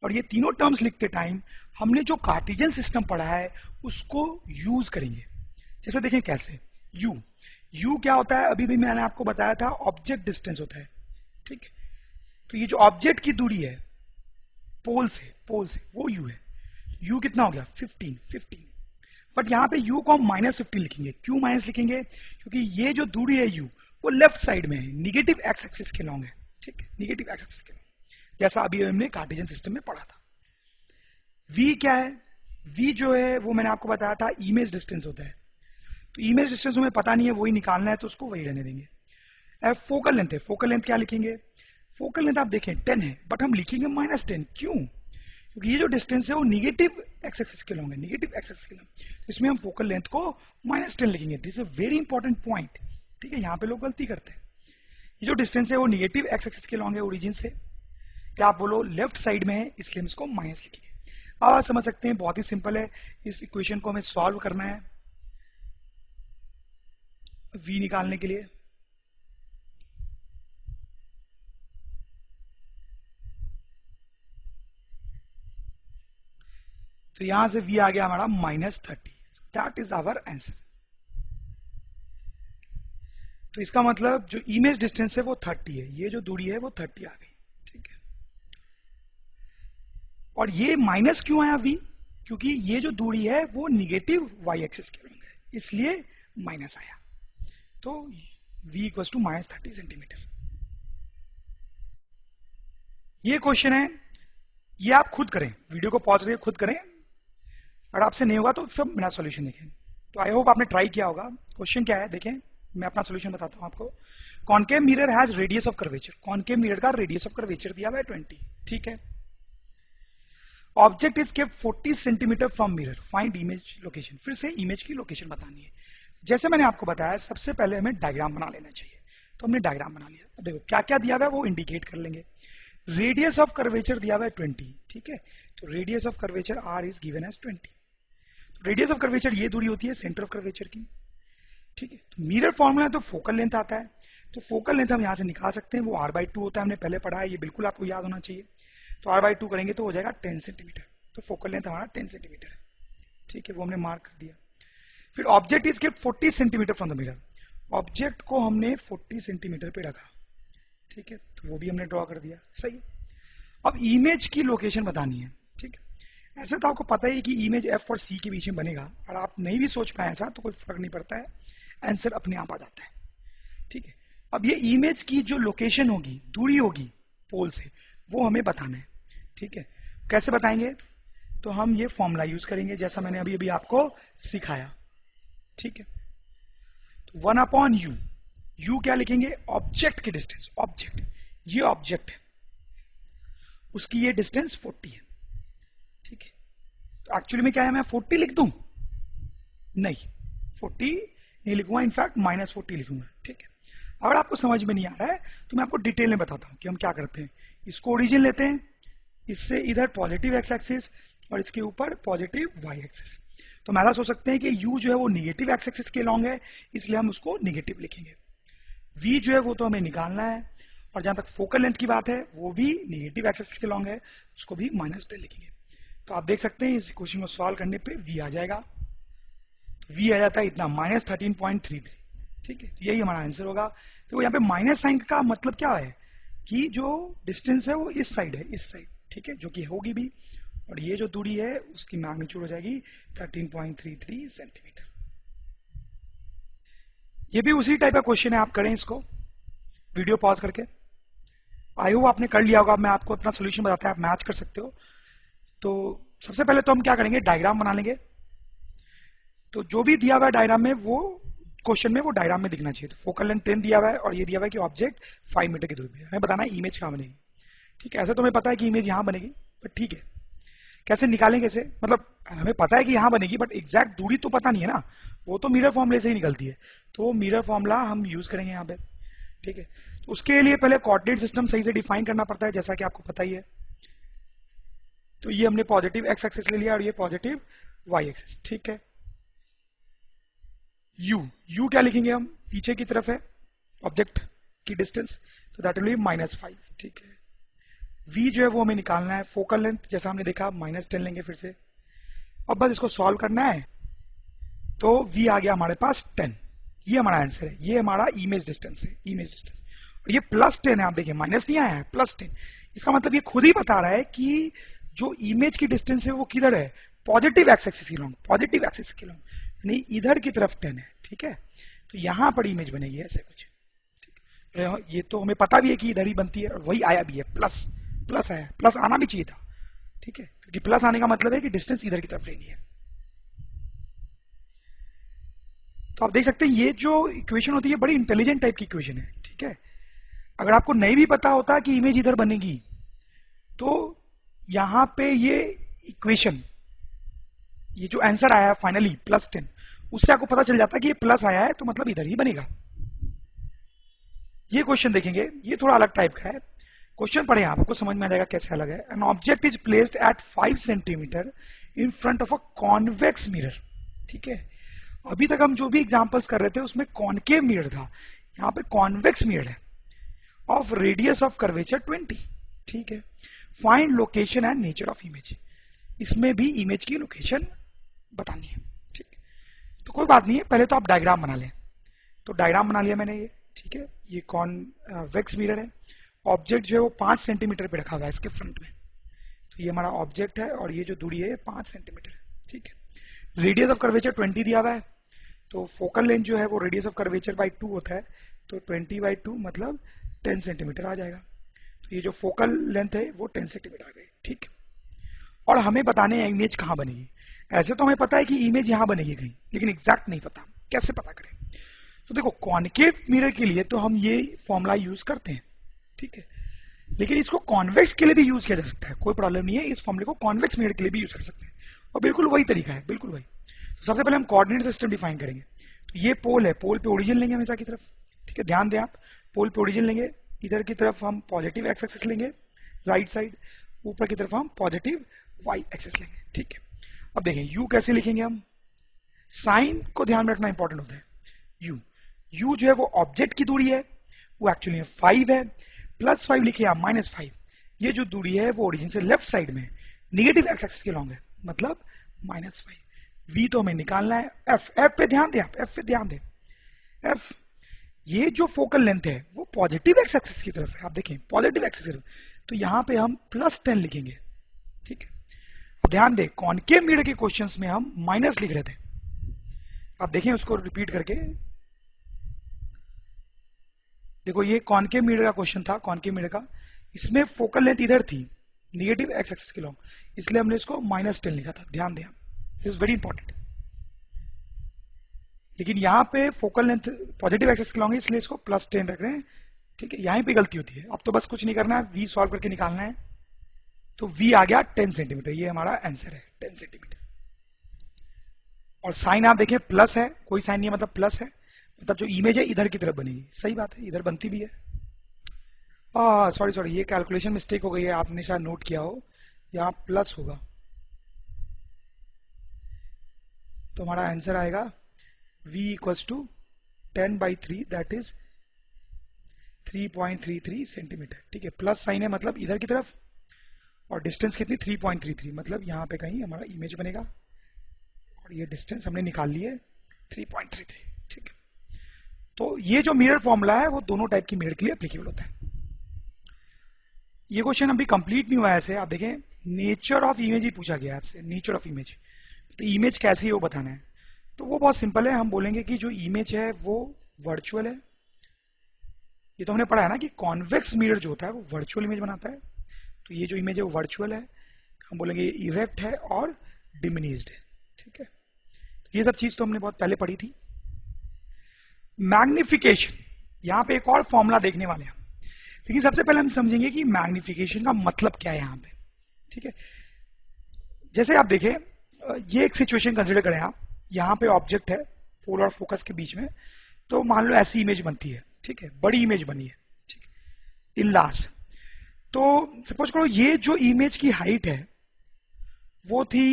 और ये तीनों टर्म्स लिखते टाइम हमने जो कार्टेशियन सिस्टम पढ़ा है उसको यूज करेंगे। जैसे देखें कैसे, यू क्या होता है, अभी भी मैंने आपको बताया था, ऑब्जेक्ट डिस्टेंस होता है, ठीक है। तो ये जो ऑब्जेक्ट की दूरी है पोल से वो यू है। यू कितना हो गया, 15। बट यहां पे यू को हम -15 लिखेंगे। क्यों माइनस लिखेंगे, क्योंकि ये जो दूरी है यू वो लेफ्ट साइड में है, निगेटिव एक्स एक्सिस के लॉन्ग है, ठीक है, निगेटिव एक्स एक्सिस के लॉन्ग, जैसा अभी हमने कार्टेशियन सिस्टम में पढ़ा था। वी क्या है, वी जो है वो मैंने आपको बताया था इमेज डिस्टेंस होता है। तो इमेज डिस्टेंस हमें पता नहीं है, वही निकालना है, तो उसको वही रहने देंगे। एफ फोकल लेंथ है, फोकल लेंथ क्या लिखेंगे, फोकल लेंथ आप देखें 10 है, बट हम लिखेंगे -10। क्यों, क्योंकि ये जो डिस्टेंस है वो निगेटिव एक्स एक्सिस के लॉन्ग है, निगेटिव एक्स एक्सिस के लॉन्ग। इसमें हम फोकल लेंथ को -10 लिखेंगे। This is a very important point, ठीक है। यहाँ पे लोग गलती करते हैं। ये जो डिस्टेंस है वो निगेटिव एक्स एक्सिस के लॉन्ग है ओरिजिन से, क्या आप बोलो लेफ्ट साइड में है, इसलिए हम इसको माइनस लिखेंगे। अब आप समझ सकते हैं, बहुत ही सिंपल है। इस इक्वेशन को हमें सॉल्व करना है v निकालने के लिए। तो यहां से v आ गया हमारा -30। That is our answer. तो इसका मतलब जो इमेज डिस्टेंस है वो 30 है, ये जो दूरी है वो 30 आ गई, ठीक है। और ये माइनस क्यों आया v, क्योंकि ये जो दूरी है वो निगेटिव y एक्सिस के लॉन्ग है, इसलिए माइनस आया। तो v इक्वल्स टू -30 सेंटीमीटर। ये क्वेश्चन है ये आप खुद करें, वीडियो को पॉज करके खुद करें, अगर आपसे नहीं होगा तो फिर मेरा सॉल्यूशन देखें। तो आई होप आपने ट्राई किया होगा। क्वेश्चन क्या है देखें, मैं अपना सॉल्यूशन बताता हूं आपको। Concave mirror has radius of curvature, concave mirror का रेडियस ऑफ कर्वेचर दिया हुआ है 20, ठीक है। Object is kept 40 centimetre from mirror, find image location. फिर से इमेज की लोकेशन बतानी है। जैसे मैंने आपको बताया सबसे पहले हमें डायग्राम बना लेना चाहिए, तो हमने डायग्राम बना लिया। अब देखो क्या क्या दिया हुआ है वो इंडिकेट कर लेंगे। रेडियस ऑफ कर्वेचर दिया हुआ है 20, ठीक है। तो radius of curvature R is given as 20। तो रेडियस ऑफ कर्वेचर ये दूरी होती है सेंटर ऑफ कर्वेचर की, ठीक है। तो मिरर फॉर्मूला तो फोकल लेंथ आता है, तो फोकल लेंथ हम यहां से निकाल सकते हैं, वो r/2 होता है, हमने पहले पढ़ा है, ये बिल्कुल आपको याद होना चाहिए। तो r/2 करेंगे तो हो जाएगा 10 सेंटीमीटर। तो फोकल लेंथ हमारा 10 सेंटीमीटर है, ठीक है, वो हमने मार्क कर दिया। फिर object is kept 40 centimetre from the mirror, object को हमने 40 सेंटीमीटर पे रखा, ठीक है, तो वो भी हमने ड्रॉ कर दिया, सही। अब इमेज की लोकेशन बतानी है, ठीक है। ऐसे तो आपको पता ही कि इमेज एफ और सी के बीच में बनेगा, और आप नहीं भी सोच पाए ऐसा तो कोई फर्क नहीं पड़ता है, आंसर अपने आप आ जाता है, ठीक है। अब ये इमेज की जो लोकेशन होगी, दूरी होगी पोल से, वो हमें बताना है, ठीक है। कैसे बताएंगे, तो हम ये फॉर्मूला यूज करेंगे जैसा मैंने अभी अभी आपको सिखाया, ठीक है। तो 1/u, u क्या लिखेंगे, ऑब्जेक्ट की डिस्टेंस, ऑब्जेक्ट, ये ऑब्जेक्ट है, उसकी ये डिस्टेंस 40 है, ठीक है। तो एक्चुअली में क्या है, मैं 40 लिख दूं, नहीं 40 नहीं लिखूंगा, इनफैक्ट -40 लिखूंगा, ठीक है। अगर आपको समझ में नहीं आ रहा है तो मैं आपको डिटेल में बताता हूं कि हम क्या करते हैं। इसको ओरिजिन लेते हैं, इससे इधर पॉजिटिव एक्स एक्सिस और इसके ऊपर पॉजिटिव वाई एक्सिस। तो हम ऐसा सोच सकते हैं कि u जो है वो निगेटिव एक्स एक्सिस के लॉन्ग है, इसलिए हम उसको निगेटिव लिखेंगे। v जो है वो तो हमें निकालना है, और जहां तक फोकल लेंथ की बात है वो भी निगेटिव एक्स एक्सिस के लॉन्ग है, उसको भी -10 लिखेंगे। तो आप देख सकते हैं इस इक्वेशन को सॉल्व करने पे v आ जाएगा, तो v आ जाता है इतना -13.33, ठीक है। तो यही हमारा आंसर होगा। तो यहाँ पे माइनस साइन का मतलब क्या है कि जो डिस्टेंस है वो इस साइड है, इस साइड, ठीक है, जो कि होगी भी, और ये जो दूरी है उसकी मैग्नीट्यूड हो जाएगी 13.33 सेंटीमीटर। ये भी उसी टाइप का क्वेश्चन है, आप करें इसको वीडियो पॉज करके। आई होप आपने कर लिया होगा, मैं आपको अपना सोल्यूशन बताता है, आप मैच कर सकते हो। तो सबसे पहले तो हम क्या करेंगे, डायग्राम बना लेंगे। तो जो भी दिया हुआ है डायग्राम में, वो क्वेश्चन में वो डायग्राम में दिखना चाहिए। तो फोकल लेंथ 10 दिया हुआ है, और ये दिया हुआ है कि ऑब्जेक्ट 5 मीटर की दूरी पे। हमें बताना है इमेज कहाँ बनेगी, ठीक है। ऐसे तो हमें पता है कि इमेज यहाँ बनेगी, बट ठीक है, कैसे निकालें, कैसे, मतलब हमें पता है कि यहाँ बनेगी, बट एग्जैक्ट दूरी तो पता नहीं है ना, वो तो मिरर फॉर्मूले से ही निकलती है। तो मिरर फॉर्मूला हम यूज करेंगे यहाँ पे, ठीक है। तो उसके लिए पहले कोऑर्डिनेट सिस्टम सही से डिफाइन करना पड़ता है, जैसा कि आपको पता ही है। तो ये हमने पॉजिटिव एक्स एक्सिस ले लिया, और ये पॉजिटिव वाई एक्सिस, ठीक है। यू क्या लिखेंगे हम, पीछे की तरफ है ऑब्जेक्ट की डिस्टेंस, तो दैट विल बी -5, ठीक है। v जो है वो हमें निकालना है, फोकल लेंथ जैसा हमने देखा -10 लेंगे फिर से। अब बस इसको सॉल्व करना है, तो v आ गया हमारे पास 10, ये हमारा आंसर है, ये हमारा इमेज डिस्टेंस है, इमेज डिस्टेंस। और ये +10 है, आप देखिए माइनस नहीं आया है, +10। इसका मतलब ये खुद ही बता रहा है कि जो इमेज की डिस्टेंस है वो किधर है, पॉजिटिव एक्स एक्सिस के लॉन्ग, पॉजिटिव एक्सिस के लॉन्ग, यानी इधर की तरफ 10 है, ठीक है। तो यहां पर इमेज बनेगी ऐसे कुछ, ठीक। ये तो हमें पता भी है कि इधर ही बनती है, और वही आया भी है, प्लस आया, प्लस आना भी चाहिए था, ठीक है, क्योंकि प्लस आने का मतलब है कि डिस्टेंस इधर की तरफ लेनी है। तो आप देख सकते हैं ये जो इक्वेशन होती है बड़ी इंटेलिजेंट टाइप की इक्वेशन है, ठीक है। अगर आपको नहीं भी पता होता कि इमेज इधर बनेगी, तो यहां पे ये इक्वेशन, ये जो आंसर आया है फाइनली +10, उससे आपको पता चल जाता है कि ये प्लस आया है, तो मतलब इधर ही बनेगा। ये क्वेश्चन देखेंगे, ये थोड़ा अलग टाइप का है। क्वेश्चन पढ़े, आपको समझ में आ जाएगा कैसे अलग है। An object is placed at 5 centimetre in front of a convex mirror, ठीक है। अभी तक हम जो भी एग्जांपल्स कर रहे थे उसमें कॉनकेव मिरर था, यहाँ पे कॉन्वेक्स मिरर है, ऑफ रेडियस ऑफ कर्वेचर 20, ठीक है। Find location and nature of image, इसमें भी इमेज की लोकेशन बतानी है, ठीक। तो कोई बात नहीं है, पहले तो आप डायग्राम बना लें। तो डायग्राम बना लिया मैंने ये, ठीक है। ये कॉन्वेक्स मिरर है, ऑब्जेक्ट जो है वो 5 सेंटीमीटर पे रखा हुआ है इसके फ्रंट में। तो ये हमारा ऑब्जेक्ट है, और ये जो दूरी है 5 सेंटीमीटर है, ठीक है। रेडियस ऑफ कर्वेचर 20 दिया हुआ है, तो फोकल लेंथ जो है वो रेडियस ऑफ कर्वेचर बाई 2 होता है, तो 20/2 मतलब 10 सेंटीमीटर आ जाएगा। तो ये जो फोकल लेंथ है वो 10 सेंटीमीटर आ गई, ठीक। और हमें बताने हैं इमेज कहां बनेगी। ऐसे तो हमें पता है कि इमेज यहां बनेगी कहीं, लेकिन एग्जैक्ट नहीं पता, कैसे पता करें? तो देखो कॉनकेव मिरर के लिए तो हम ये फॉर्मूला यूज करते हैं, ठीक है, लेकिन इसको कॉन्वेक्स के लिए भी यूज किया जा सकता है, कोई प्रॉब्लम नहीं है। इस फॉर्मूले को कॉन्वेक्स मिरर के लिए भी यूज कर सकते हैं, और बिल्कुल वही तरीका है, बिल्कुल वही। तो सबसे पहले हम कोऑर्डिनेट सिस्टम डिफाइन करेंगे। तो ये पोल है, पोल पे ओरिजिन लेंगे हमेशा की तरफ, ठीक है, ध्यान दें आप, पोल पे ओरिजिन लेंगे, इधर की तरफ हम पॉजिटिव एक्स एक्सिस लेंगे राइट साइड, ऊपर की तरफ हम पॉजिटिव वाई एक्सिस लेंगे, ठीक है। अब देखें यू कैसे लिखेंगे हम, साइन को ध्यान में रखना इंपॉर्टेंट होता है। यू जो है वो ऑब्जेक्ट की दूरी है, वो एक्चुअली 5 है, +5 लिखे या -5, ये जो दूरी है वो ओरिजिन से लेफ्ट साइड में निगेटिव एक्स एक्सिस के लॉन्ग है, मतलब -5। v तो हमें निकालना है, एफ पे ध्यान दें आप, एफ पे ध्यान दें, एफ ये जो फोकल लेंथ है वो पॉजिटिव एक्स एक्सिस की तरफ है, आप देखें पॉजिटिव एक्सिस की तरफ, तो यहां पे हम +10 लिखेंगे, ठीक है। अब ध्यान दें कॉनकेव मिरर के क्वेश्चंस में हम माइनस लिख रहे थे, आप देखें उसको रिपीट करके, देखो ये कॉनकेव मिरर का क्वेश्चन था, कॉनकेव मिरर का, इसमें फोकल लेंथ इधर थी निगेटिव एक्स एक्सिस के लॉन्ग, इसलिए हमने इसको -10 लिखा था, ध्यान दें, दिस इज वेरी इंपॉर्टेंट। लेकिन यहां पे फोकल लेंथ पॉजिटिव एक्सिस के लॉन्ग है, इसलिए इसको +10 रख रहे हैं, ठीक है, यहीं पे गलती होती है। अब तो बस कुछ नहीं करना है, v सॉल्व करके निकालना है, तो v आ गया 10 सेंटीमीटर, ये हमारा आंसर है 10 सेंटीमीटर। और साइन आप देखें प्लस है, कोई साइन नहीं है मतलब प्लस है, मतलब जो इमेज है इधर की तरफ बनेगी, सही बात है, इधर बनती भी है। सॉरी ये कैलकुलेशन मिस्टेक हो गई है, आपने शायद नोट किया हो, यहां प्लस होगा, तो हमारा आंसर आएगा v = 10/3, दैट इज 3.33 सेंटीमीटर, ठीक है। प्लस साइन है मतलब इधर की तरफ, और डिस्टेंस कितनी 3.33, मतलब यहां पे कहीं हमारा इमेज बनेगा, और ये डिस्टेंस हमने निकाल ली है 3.33, ठीक है। तो ये जो मिरर फॉर्मूला है वो दोनों टाइप की मिरर के लिए एप्लीकेबल होता है। ये क्वेश्चन अभी कंप्लीट नहीं हुआ है, ऐसे आप देखें नेचर ऑफ इमेज ही पूछा गया है आपसे, नेचर ऑफ इमेज, तो इमेज कैसी है वो बताना है। तो वो बहुत सिंपल है, हम बोलेंगे कि जो इमेज है वो वर्चुअल है, ये तो हमने पढ़ा है ना कि कॉन्वेक्स मिरर जो होता है वो वर्चुअल इमेज बनाता है, तो ये जो इमेज है वो वर्चुअल है, हम बोलेंगे ये इरेक्ट है और डिमिनिश्ड है, ठीक है। तो ये सब चीज तो हमने बहुत पहले पढ़ी थी। मैग्निफिकेशन, यहां पे एक और फॉर्मूला देखने वाले हैं, लेकिन सबसे पहले हम समझेंगे कि मैग्निफिकेशन का मतलब क्या है यहां पे, ठीक है। जैसे आप देखें, ये एक सिचुएशन कंसिडर करें आप, यहां पे ऑब्जेक्ट है पोल और फोकस के बीच में, तो मान लो ऐसी इमेज बनती है, ठीक है, बड़ी इमेज बनी है, ठीक है, इन लास्ट। तो सपोज करो ये जो इमेज की हाइट है वो थी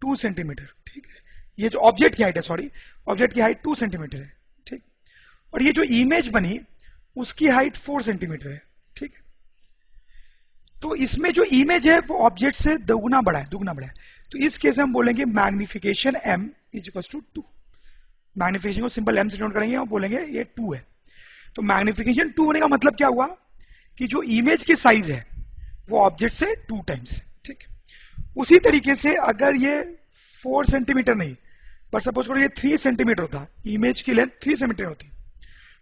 2 सेंटीमीटर, ठीक है, ये जो ऑब्जेक्ट की हाइट है, सॉरी ऑब्जेक्ट की हाइट 2 सेंटीमीटर है, ठीक, और ये जो इमेज बनी उसकी हाइट 4 सेंटीमीटर है, ठीक है। तो इसमें जो इमेज है वो ऑब्जेक्ट से दुगना बड़ा है, दुगना बड़ा है, तो इस केस में हम बोलेंगे मैग्निफिकेशन m = 2। मैग्निफिकेशन को सिंपल m से डिनोट करेंगे और बोलेंगे ये 2 है। तो मैग्निफिकेशन 2 होने का मतलब क्या हुआ कि जो इमेज की साइज है वो ऑब्जेक्ट से 2 टाइम्स है, ठीक। उसी तरीके से अगर ये 4 सेंटीमीटर नहीं, पर सपोज करो ये 3 सेंटीमीटर होता, इमेज की लेंथ 3 सेंटीमीटर होती,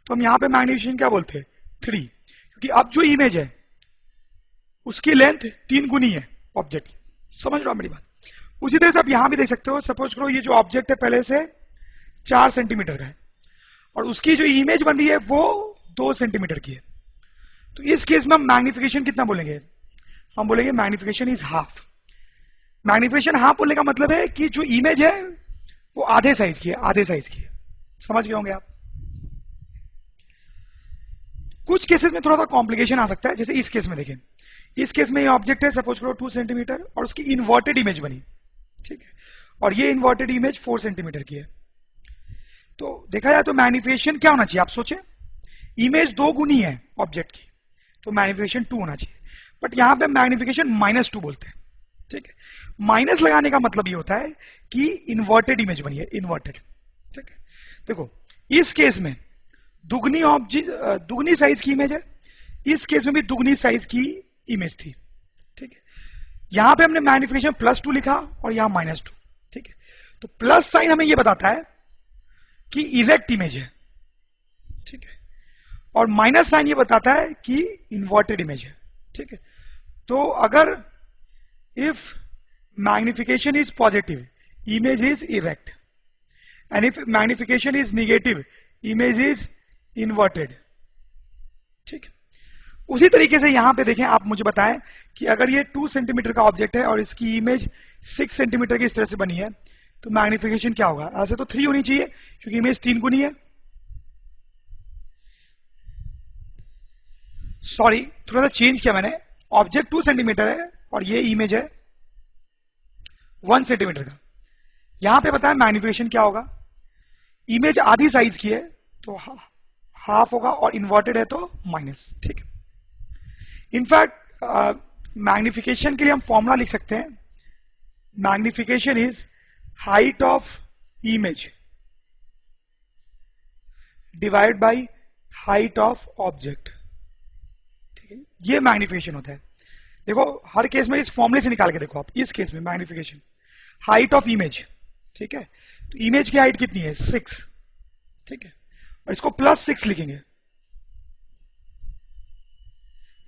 तो हम यहां पे मैग्निफिकेशन क्या बोलते हैं 3, क्योंकि अब जो इमेज है उसकी लेंथ 3 गुनी है ऑब्जेक्ट, समझ रहे हो मेरी बात। उसी तरह से आप यहां भी देख सकते हो, सपोज करो ये जो ऑब्जेक्ट है पहले से 4 सेंटीमीटर का है और उसकी जो इमेज बन रही है वो 2 सेंटीमीटर की है, तो इस केस में हम मैग्निफिकेशन कितना बोलेंगे, हम बोलेंगे magnification is half. Magnification half बोलने का मतलब है कि जो इमेज है वो आधे साइज की है, आधे साइज की है, समझ गए होंगे आप। कुछ केसेस में थोड़ा सा कॉम्प्लिकेशन आ सकता है, जैसे इस केस में देखें, इस केस में ये ऑब्जेक्ट है सपोज करो 2 सेंटीमीटर और उसकी इन्वर्टेड इमेज बनी, ठीक है, और ये इन्वर्टेड इमेज 4 सेंटीमीटर की है। तो देखा जाए तो मैग्निफिकेशन क्या होना चाहिए, आप सोचें, इमेज 2 गुनी है ऑब्जेक्ट की, तो मैग्निफिकेशन 2 होना चाहिए, बट यहां पे मैग्निफिकेशन -2 बोलते हैं, ठीक है। माइनस लगाने का मतलब ये होता है कि इन्वर्टेड इमेज बनी है, इन्वर्टेड, ठीक है। देखो इस केस में दुगनी ऑब्जेक्ट, दुगनी साइज की इमेज है, इस केस में भी दुगनी साइज की इमेज थी, ठीक है। यहां पे हमने मैग्निफिकेशन +2 लिखा और यहां -2, ठीक है। तो प्लस साइन हमें यह बताता है कि इरेक्ट इमेज है, ठीक है, और माइनस साइन ये बताता है कि इन्वर्टेड इमेज है, ठीक है। तो अगर if magnification is positive, image is erect, and if magnification is negative, image is inverted. ठीक, उसी तरीके से यहां पे देखें, आप मुझे बताएं कि अगर ये 2 सेंटीमीटर का ऑब्जेक्ट है और इसकी इमेज 6 सेंटीमीटर की इस तरह से बनी है, तो मैग्निफिकेशन क्या होगा? ऐसे तो 3 होनी चाहिए क्योंकि इमेज 3 गुनी है। सॉरी, थोड़ा सा चेंज किया मैंने। ऑब्जेक्ट 2 सेंटीमीटर है और ये इमेज है 1 सेंटीमीटर का। यहां पे बताएं मैग्निफिकेशन क्या होगा? इमेज आधी साइज की है तो हाफ होगा और इन्वर्टेड है तो माइनस। ठीक है, इनफैक्ट मैग्निफिकेशन के लिए हम फॉर्मूला लिख सकते हैं, magnification is height of image divide by height of object. ठीक है, ये मैग्निफिकेशन होता है। देखो हर केस में इस फॉर्मूले से निकाल के देखो आप। इस केस में मैग्निफिकेशन हाइट ऑफ इमेज, ठीक है, तो इमेज की हाइट कितनी है? 6। ठीक है, और इसको +6 लिखेंगे,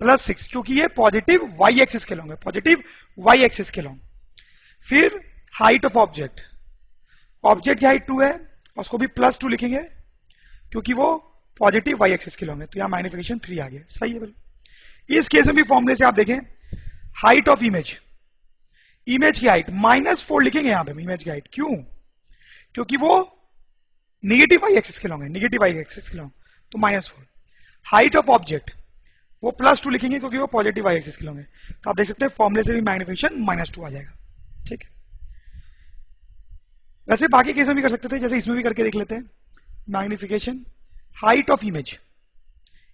+6, क्योंकि ये पॉजिटिव वाई एक्सिस के लॉन्ग है, पॉजिटिव वाई एक्सिस के लॉन्ग। फिर हाइट ऑफ ऑब्जेक्ट, ऑब्जेक्ट की हाइट 2 है और उसको भी +2 लिखेंगे क्योंकि वो पॉजिटिव वाई एक्सिस के लॉन्ग है, तो यहां मैग्निफिकेशन 3 आ गया। सही है बिल्कुल। इस केस में भी फॉर्मूले से आप देखें, हाइट ऑफ इमेज, इमेज की हाइट -4 लिखेंगे यहां पे इमेज की हाइट। क्यों? क्योंकि वो निगेटिव वाई एक्सिस के लॉन्ग है, निगेटिव वाई एक्सिस के लॉन्ग, तो -4। हाइट ऑफ ऑब्जेक्ट वो +2 लिखेंगे क्योंकि वो पॉजिटिव वाई एक्सिस के लॉन्ग है। तो आप देख सकते हैं फॉर्मूले से भी मैग्निफिकेशन -2 आ जाएगा। ठीक है, वैसे बाकी केस में भी कर सकते थे, जैसे इसमें भी करके देख लेते हैं। Magnification height of image,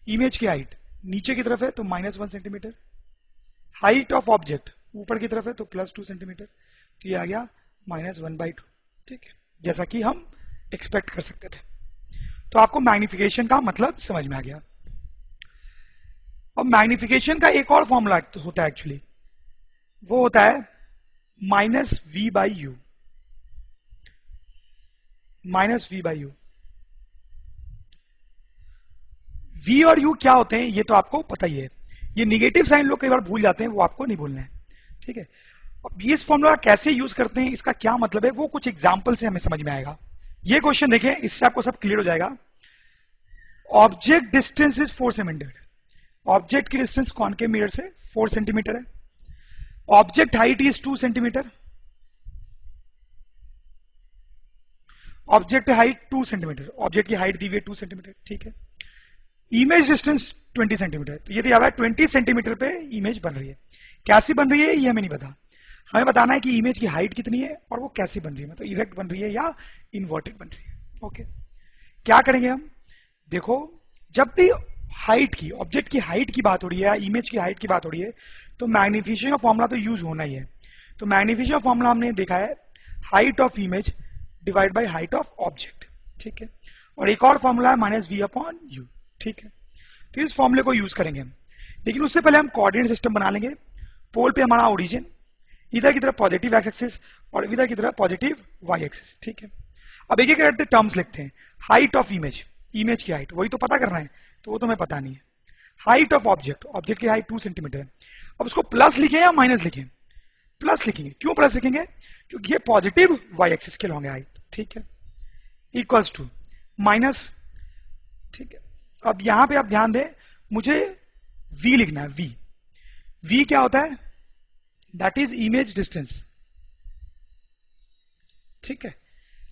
image की हाइट नीचे की तरफ है तो -1 सेंटीमीटर, हाइट ऑफ ऑब्जेक्ट ऊपर की तरफ है तो +2 सेंटीमीटर, तो ये आ गया -1/2। ठीक है, जैसा कि हम एक्सपेक्ट कर सकते थे। तो आपको मैग्निफिकेशन का मतलब समझ में आ गया। अब मैग्निफिकेशन का एक और फॉर्मूला होता है एक्चुअली, वो होता है -v/u, -v/u। v और u क्या होते हैं ये तो आपको पता ही है। ये निगेटिव साइन लोग कई बार भूल जाते हैं, वो आपको नहीं भूलना है। ठीक है, अब ये इस फॉर्मूला कैसे यूज करते हैं, इसका क्या मतलब है, वो कुछ एग्जांपल से हमें समझ में आएगा। ये क्वेश्चन देखें, इससे आपको सब क्लियर हो जाएगा। Object distance is 4 centimetre, object की डिस्टेंस कॉनकेव मिरर से 4 सेंटीमीटर है। Object height is 2 centimetre, object height 2 centimetre, object की हाइट दी हुई है 2 सेंटीमीटर। ठीक है, इमेज डिस्टेंस 20 सेंटीमीटर, तो ये दिया हुआ है 20 सेंटीमीटर पे इमेज बन रही है। कैसी बन रही है ये हमें नहीं पता, हमें बताना है कि इमेज की हाइट कितनी है और वो कैसी बन रही है, मतलब इरेक्ट बन रही है या इन्वर्टेड बन रही है। ओके, क्या करेंगे हम? देखो, जब भी हाइट की, ऑब्जेक्ट की हाइट की बात हो रही है या इमेज की हाइट की बात हो रही है, तो मैग्निफिकेशन का फॉर्मूला तो यूज होना ही है। तो मैग्निफिकेशन फॉर्मूला हमने देखा है height of image divide by height of object. ठीक है, और एक और फॉर्मूला है -v/u। ठीक है, तो इस फॉर्मूले को यूज करेंगे हम, लेकिन उससे पहले हम कोऑर्डिनेट सिस्टम बना लेंगे। पोल पे हमारा ओरिजिन, इधर की तरफ पॉजिटिव एक्स एक्सिस और इधर की तरफ पॉजिटिव वाई एक्सिस। ठीक है, अब एक एक करके टर्म्स लिखते हैं। हाइट ऑफ इमेज, इमेज की हाइट वही तो पता करना है, तो वो तो हमें पता नहीं है। हाइट ऑफ ऑब्जेक्ट, ऑब्जेक्ट की हाइट 2 सेंटीमीटर है। अब उसको प्लस लिखें या माइनस लिखें? प्लस लिखेंगे। क्यों प्लस लिखेंगे? क्योंकि ये पॉजिटिव वाई एक्सिस के लॉन्ग है हाइट। ठीक है, इक्वल्स टू माइनस। ठीक है, अब यहां पे आप ध्यान दें, मुझे v लिखना है। v क्या होता है? That is image distance. ठीक है,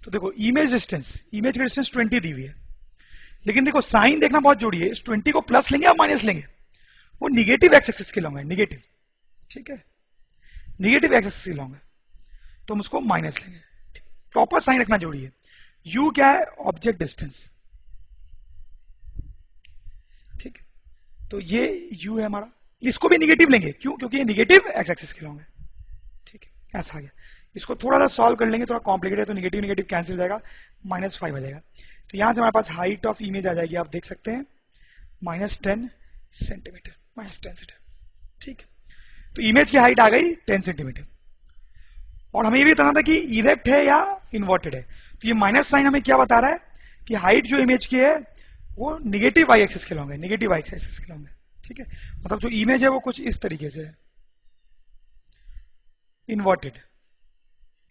तो देखो इमेज डिस्टेंस, इमेज की डिस्टेंस 20 दी हुई है, लेकिन देखो साइन देखना बहुत जरूरी है। इस 20 को प्लस लेंगे या माइनस लेंगे? वो निगेटिव एक्स एक्सिस के लॉन्ग है, निगेटिव। ठीक है, निगेटिव एक्स एक्सिस के लॉन्ग है, तो हम उसको माइनस लेंगे। प्रॉपर साइन रखना जरूरी है। u क्या है? Object distance. ठीक है, तो ये u है हमारा, इसको भी निगेटिव लेंगे। क्यों? क्योंकि ये निगेटिव एक्स एक्सिस के लॉन्ग है। ठीक है, ऐसा आ गया। इसको थोड़ा सा सॉल्व कर लेंगे, थोड़ा कॉम्प्लिकेटेड है, तो निगेटिव निगेटिव कैंसिल हो जाएगा, -5 आ जाएगा। तो यहां से हमारे पास हाइट ऑफ इमेज आ जाएगी, आप देख सकते हैं -10 सेंटीमीटर, -10 सेंटीमीटर। ठीक है, तो इमेज की हाइट आ गई 10 सेंटीमीटर। और हमें ये भी बताना था कि इरेक्ट है या इन्वर्टेड है। तो ये माइनस साइन हमें क्या बता रहा है कि हाइट जो इमेज की है वो निगेटिव वाई एक्सिस के लॉन्ग है, निगेटिव वाई एक्सिस के लॉन्ग है। ठीक है, मतलब जो इमेज है वो कुछ इस तरीके से है। Inverted,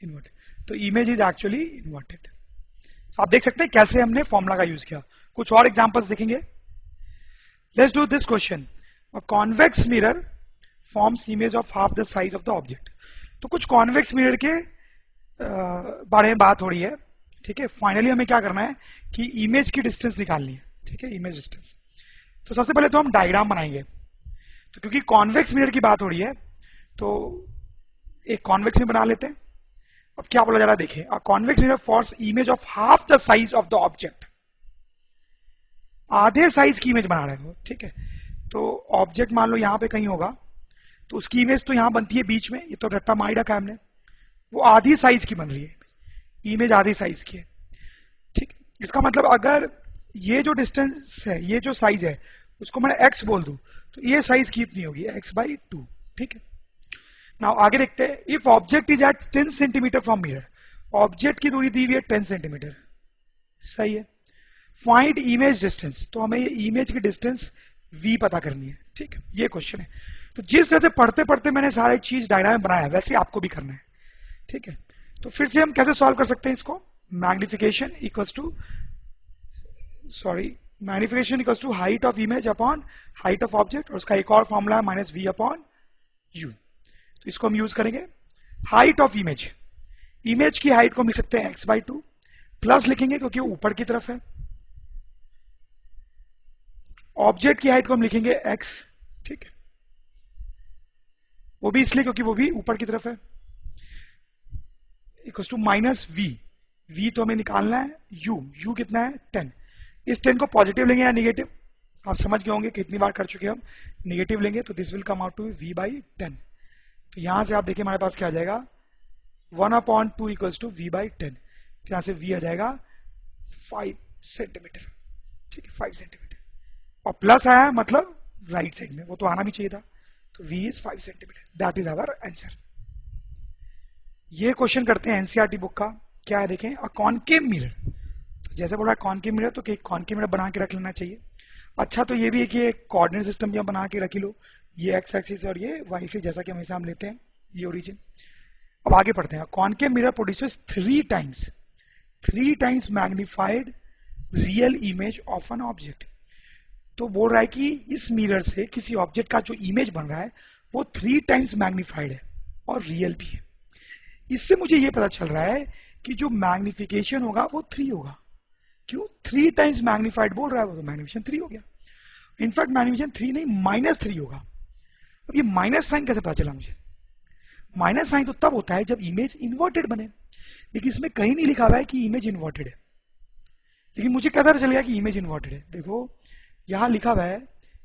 inverted. तो इमेज इज एक्चुअली इन्वर्टेड। आप देख सकते हैं कैसे हमने फॉर्मूला का यूज किया। कुछ और एग्जांपल्स देखेंगे। Let's do this question. A convex mirror forms image of half the size of the object. तो कुछ कॉन्वेक्स मिरर के बारे में बात हो रही है, ठीक है। फाइनली हमें क्या करना है कि इमेज की डिस्टेंस निकालनी है, ठीक है, इमेज डिस्टेंस। तो सबसे पहले तो हम डायग्राम बनाएंगे। तो क्योंकि कॉन्वेक्स मिरर की बात हो रही है तो एक कॉन्वेक्स मिरर बना लेते हैं। अब क्या बोला जा रहा है देखें, a convex mirror forms image of half the size of the object. आधे साइज की इमेज बना रहे हो, ठीक है। तो ऑब्जेक्ट मान लो यहां पे कहीं होगा, तो उसकी इमेज तो यहां बनती है बीच में, ये तो रट्टा मार रखा है हमने। वो आधी साइज की बन रही है, इमेज आधी साइज की है, ठीक। इसका मतलब अगर ये जो डिस्टेंस है, ये जो साइज है, उसको मैं x बोल दूं तो ये साइज कितनी होगी, x/2, ठीक है। नाउ आगे देखते हैं। If object is at 10 centimetre from mirror, object की दूरी दी हुई है 10 सेंटीमीटर, सही है। फाइंड इमेज डिस्टेंस, तो हमें ये इमेज की डिस्टेंस v पता करनी है, ठीक है। ये क्वेश्चन है। तो जिस तरह से पढ़ते पढ़ते मैंने सारी चीज डायग्राम में बनाया, वैसे आपको भी करना है, ठीक है। तो फिर से हम कैसे सॉल्व कर सकते हैं इसको। Magnification equals to magnification equals to height of image upon height of object, और उसका एक और फॉर्मूला है -v अपॉन u। तो इसको हम यूज करेंगे। हाइट ऑफ इमेज, इमेज की हाइट को हम लिख सकते हैं x/2, प्लस लिखेंगे क्योंकि वो ऊपर की तरफ है। ऑब्जेक्ट की हाइट को हम लिखेंगे x, ठीक है, वो भी इसलिए क्योंकि वो भी ऊपर की तरफ है, इक्वल्स टू -v। v तो हमें निकालना है u कितना है 10। इस 10 को पॉजिटिव लेंगे या निगेटिव, आप समझ गए होंगे कितनी बार कर चुके हम। निगेटिव लेंगे तो this will come out to v/10। तो यहां से आप देखिए हमारे पास क्या आ जाएगा, 1/2 इक्वल्स टू v/10। तो यहां से v आ जाएगा 5 सेंटीमीटर, ठीक है, 5 सेंटीमीटर। और प्लस आया मतलब राइट साइड में, वो तो आना भी चाहिए था। तो v is 5 centimetre, that is our answer. ये क्वेश्चन करते हैं एनसीईआरटी बुक का। क्या है देखें, अ कॉनकेव मिरर। तो जैसे बोल रहा है कॉनकेव मिरर, तो कॉनकेव मिरर बना के रख लेना चाहिए। अच्छा, तो ये भी है कि कोऑर्डिनेट सिस्टम भी बना के रख लो, ये एक्स एक्सिस और ये वाई एक्सिस, जैसा कि हमेशा हम लेते हैं, ये ओरिजिन। अब आगे पढ़ते हैं। Concave mirror produces 3 times magnified real image of an object. तो बोल रहा है कि इस मिरर से किसी ऑब्जेक्ट का जो इमेज बन रहा है वो 3 टाइम्स मैग्निफाइड है और रियल भी है। इससे मुझे ये पता चल रहा है कि जो मैग्निफिकेशन होगा वो 3 होगा। क्यों 3 टाइम्स मैग्निफाइड बोल रहा है, वो तो मैग्निफिकेशन 3 हो गया। इनफैक्ट मैग्निफिकेशन 3 नहीं, -3 होगा। अब ये माइनस साइन कैसे पता चला मुझे। माइनस साइन तो तब होता है जब इमेज इन्वर्टेड बने, लेकिन इसमें कहीं नहीं लिखा हुआ है कि इमेज इन्वर्टेड है। लेकिन मुझे कैसे चल गया कि इमेज इन्वर्टेड है। देखो यहां लिखा हुआ है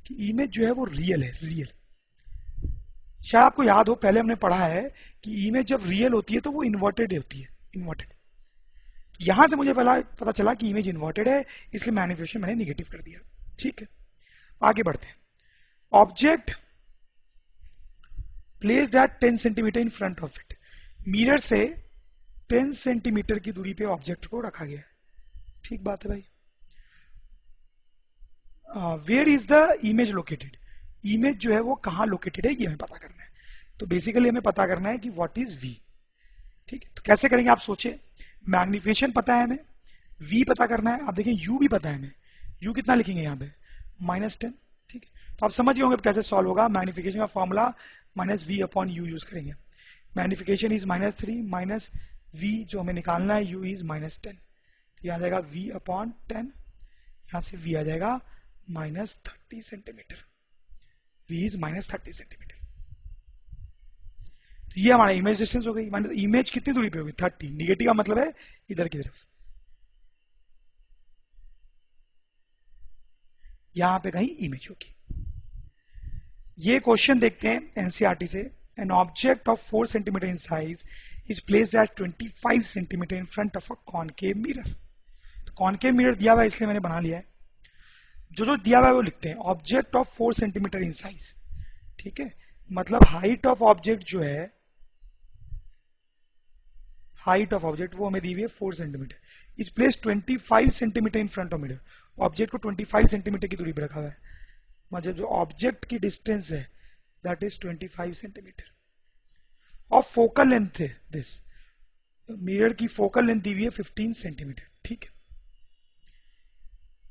कि इमेज जो है वो रियल है, रियल। शायद आपको याद हो, पहले हमने पढ़ा है कि इमेज जब रियल होती है तो वो इन्वर्टेड होती है, इन्वर्टेड। यहां से मुझे पहला पता चला कि इमेज इन्वर्टेड है, इसलिए मैनिफेस्टेशन मैंने निगेटिव कर दिया, ठीक है। आगे बढ़ते हैं। Object placed at 10 centimetre in front of it. Mirror से 10 सेंटीमीटर की दूरी पे ऑब्जेक्ट को रखा गया है, ठीक बात है भाई। Where is the image located, image जो है वो कहां लोकेटेड है, ये हमें पता करना है। तो बेसिकली हमें पता करना है कि व्हाट इज v, ठीक है। तो कैसे करेंगे आप सोचे, मैग्निफिकेशन पता है हमें, v पता करना है। आप देखें u भी पता है हमें, u कितना लिखेंगे यहाँ पे -10, ठीक है। तो आप समझ गए होंगे कैसे सॉल्व होगा। मैग्निफिकेशन का formula -v upon u use करेंगे। मैग्निफिकेशन इज -3 माइनस v, जो हमें निकालना है u इज -10। तो आ जाएगा v अपॉन 10, यहां से v आ जाएगा -30 सेंटीमीटर, v इज -30 सेंटीमीटर। तो ये हमारा इमेज डिस्टेंस हो गई। माने इमेज कितनी दूरी पे होगी 30, निगेटिव का मतलब है इधर की तरफ, यहां पे कहीं इमेज होगी। ये क्वेश्चन देखते हैं एनसीईआरटी से। An object of 4 centimetre in size is placed at 25 centimetre in front of a concave mirror. तो कॉनकेव मिरर दिया हुआ है इसलिए मैंने बना लिया है। जो दिया हुआ है वो लिखते हैं। Object of 4 centimetre in size, ठीक है, मतलब हाइट ऑफ ऑब्जेक्ट जो है, हाइट ऑफ ऑब्जेक्ट वो हमें दी हुई है 4 सेंटीमीटर। इस place 25 centimetre in front of mirror, object को 25 सेंटीमीटर की दूरी पर रखा हुआ है। मतलब जो ऑब्जेक्ट की डिस्टेंस है that is 25 centimetre. Of focal length है दिस, मिरर की फोकल लेंथ दी हुई है 15 सेंटीमीटर, ठीक है।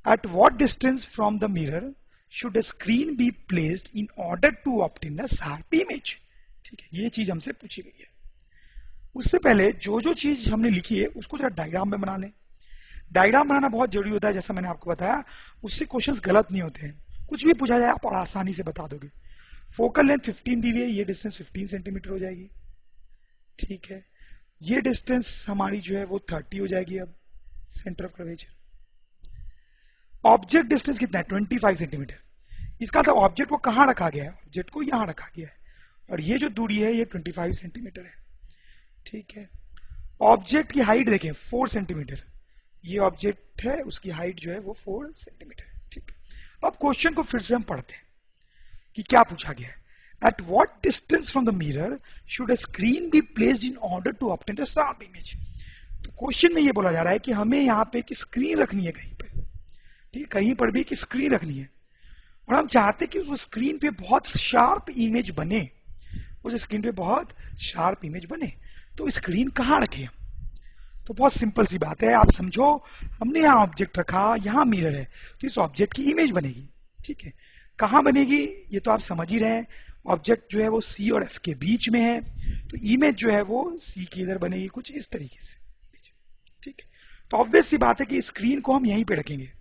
At what distance from the mirror should a screen be placed in order to obtain a sharp image, ठीक है, ये चीज हमसे पूछी गई है। उससे पहले जो जो चीज हमने लिखी है उसको जरा डायग्राम में बना लें। डायग्राम बनाना बहुत जरूरी होता है, जैसा मैंने आपको बताया, उससे क्वेश्चंस गलत नहीं होते हैं। कुछ भी पूछा जाए आप आसानी से बता दोगे। फोकल लेंथ 15 दी हुई है, ये डिस्टेंस 15 सेंटीमीटर हो जाएगी, ठीक है। ये डिस्टेंस हमारी जो है वो 30 हो जाएगी अब centre of curvature. Object distance कितना है? 25 सेंटीमीटर। इसका मतलब ऑब्जेक्ट को कहां रखा गया है? ऑब्जेक्ट को यहां रखा गया है, और ये जो दूरी है ये 25 सेंटीमीटर है, ठीक है। ऑब्जेक्ट की हाइट देखें 4 सेंटीमीटर, ये ऑब्जेक्ट है, उसकी हाइट जो है वो 4 सेंटीमीटर है, ठीक है। अब क्वेश्चन को फिर से हम पढ़ते हैं कि क्या पूछा गया है। At what distance from the mirror should a screen be placed in order to obtain a sharp image. तो क्वेश्चन में ये बोला जा रहा है कि हमें यहाँ पे एक स्क्रीन रखनी है कहीं पर, ठीक है, कहीं पर भी एक स्क्रीन रखनी है, और हम चाहते हैं कि उस स्क्रीन पे बहुत शार्प इमेज बने, उस स्क्रीन पे बहुत शार्प इमेज बने। तो स्क्रीन कहाँ रखे हम? तो बहुत सिंपल सी बात है, आप समझो, हमने यहाँ ऑब्जेक्ट रखा, यहाँ मिरर है, तो इस ऑब्जेक्ट की इमेज बनेगी, ठीक है। कहाँ बनेगी ये तो आप समझ ही रहे हैं, ऑब्जेक्ट जो है वो सी और एफ के बीच में है, तो इमेज जो है वो सी के इधर बनेगी कुछ इस तरीके से, ठीक है। तो ऑब्वियस सी बात है कि स्क्रीन को हम यहीं पे रखेंगे,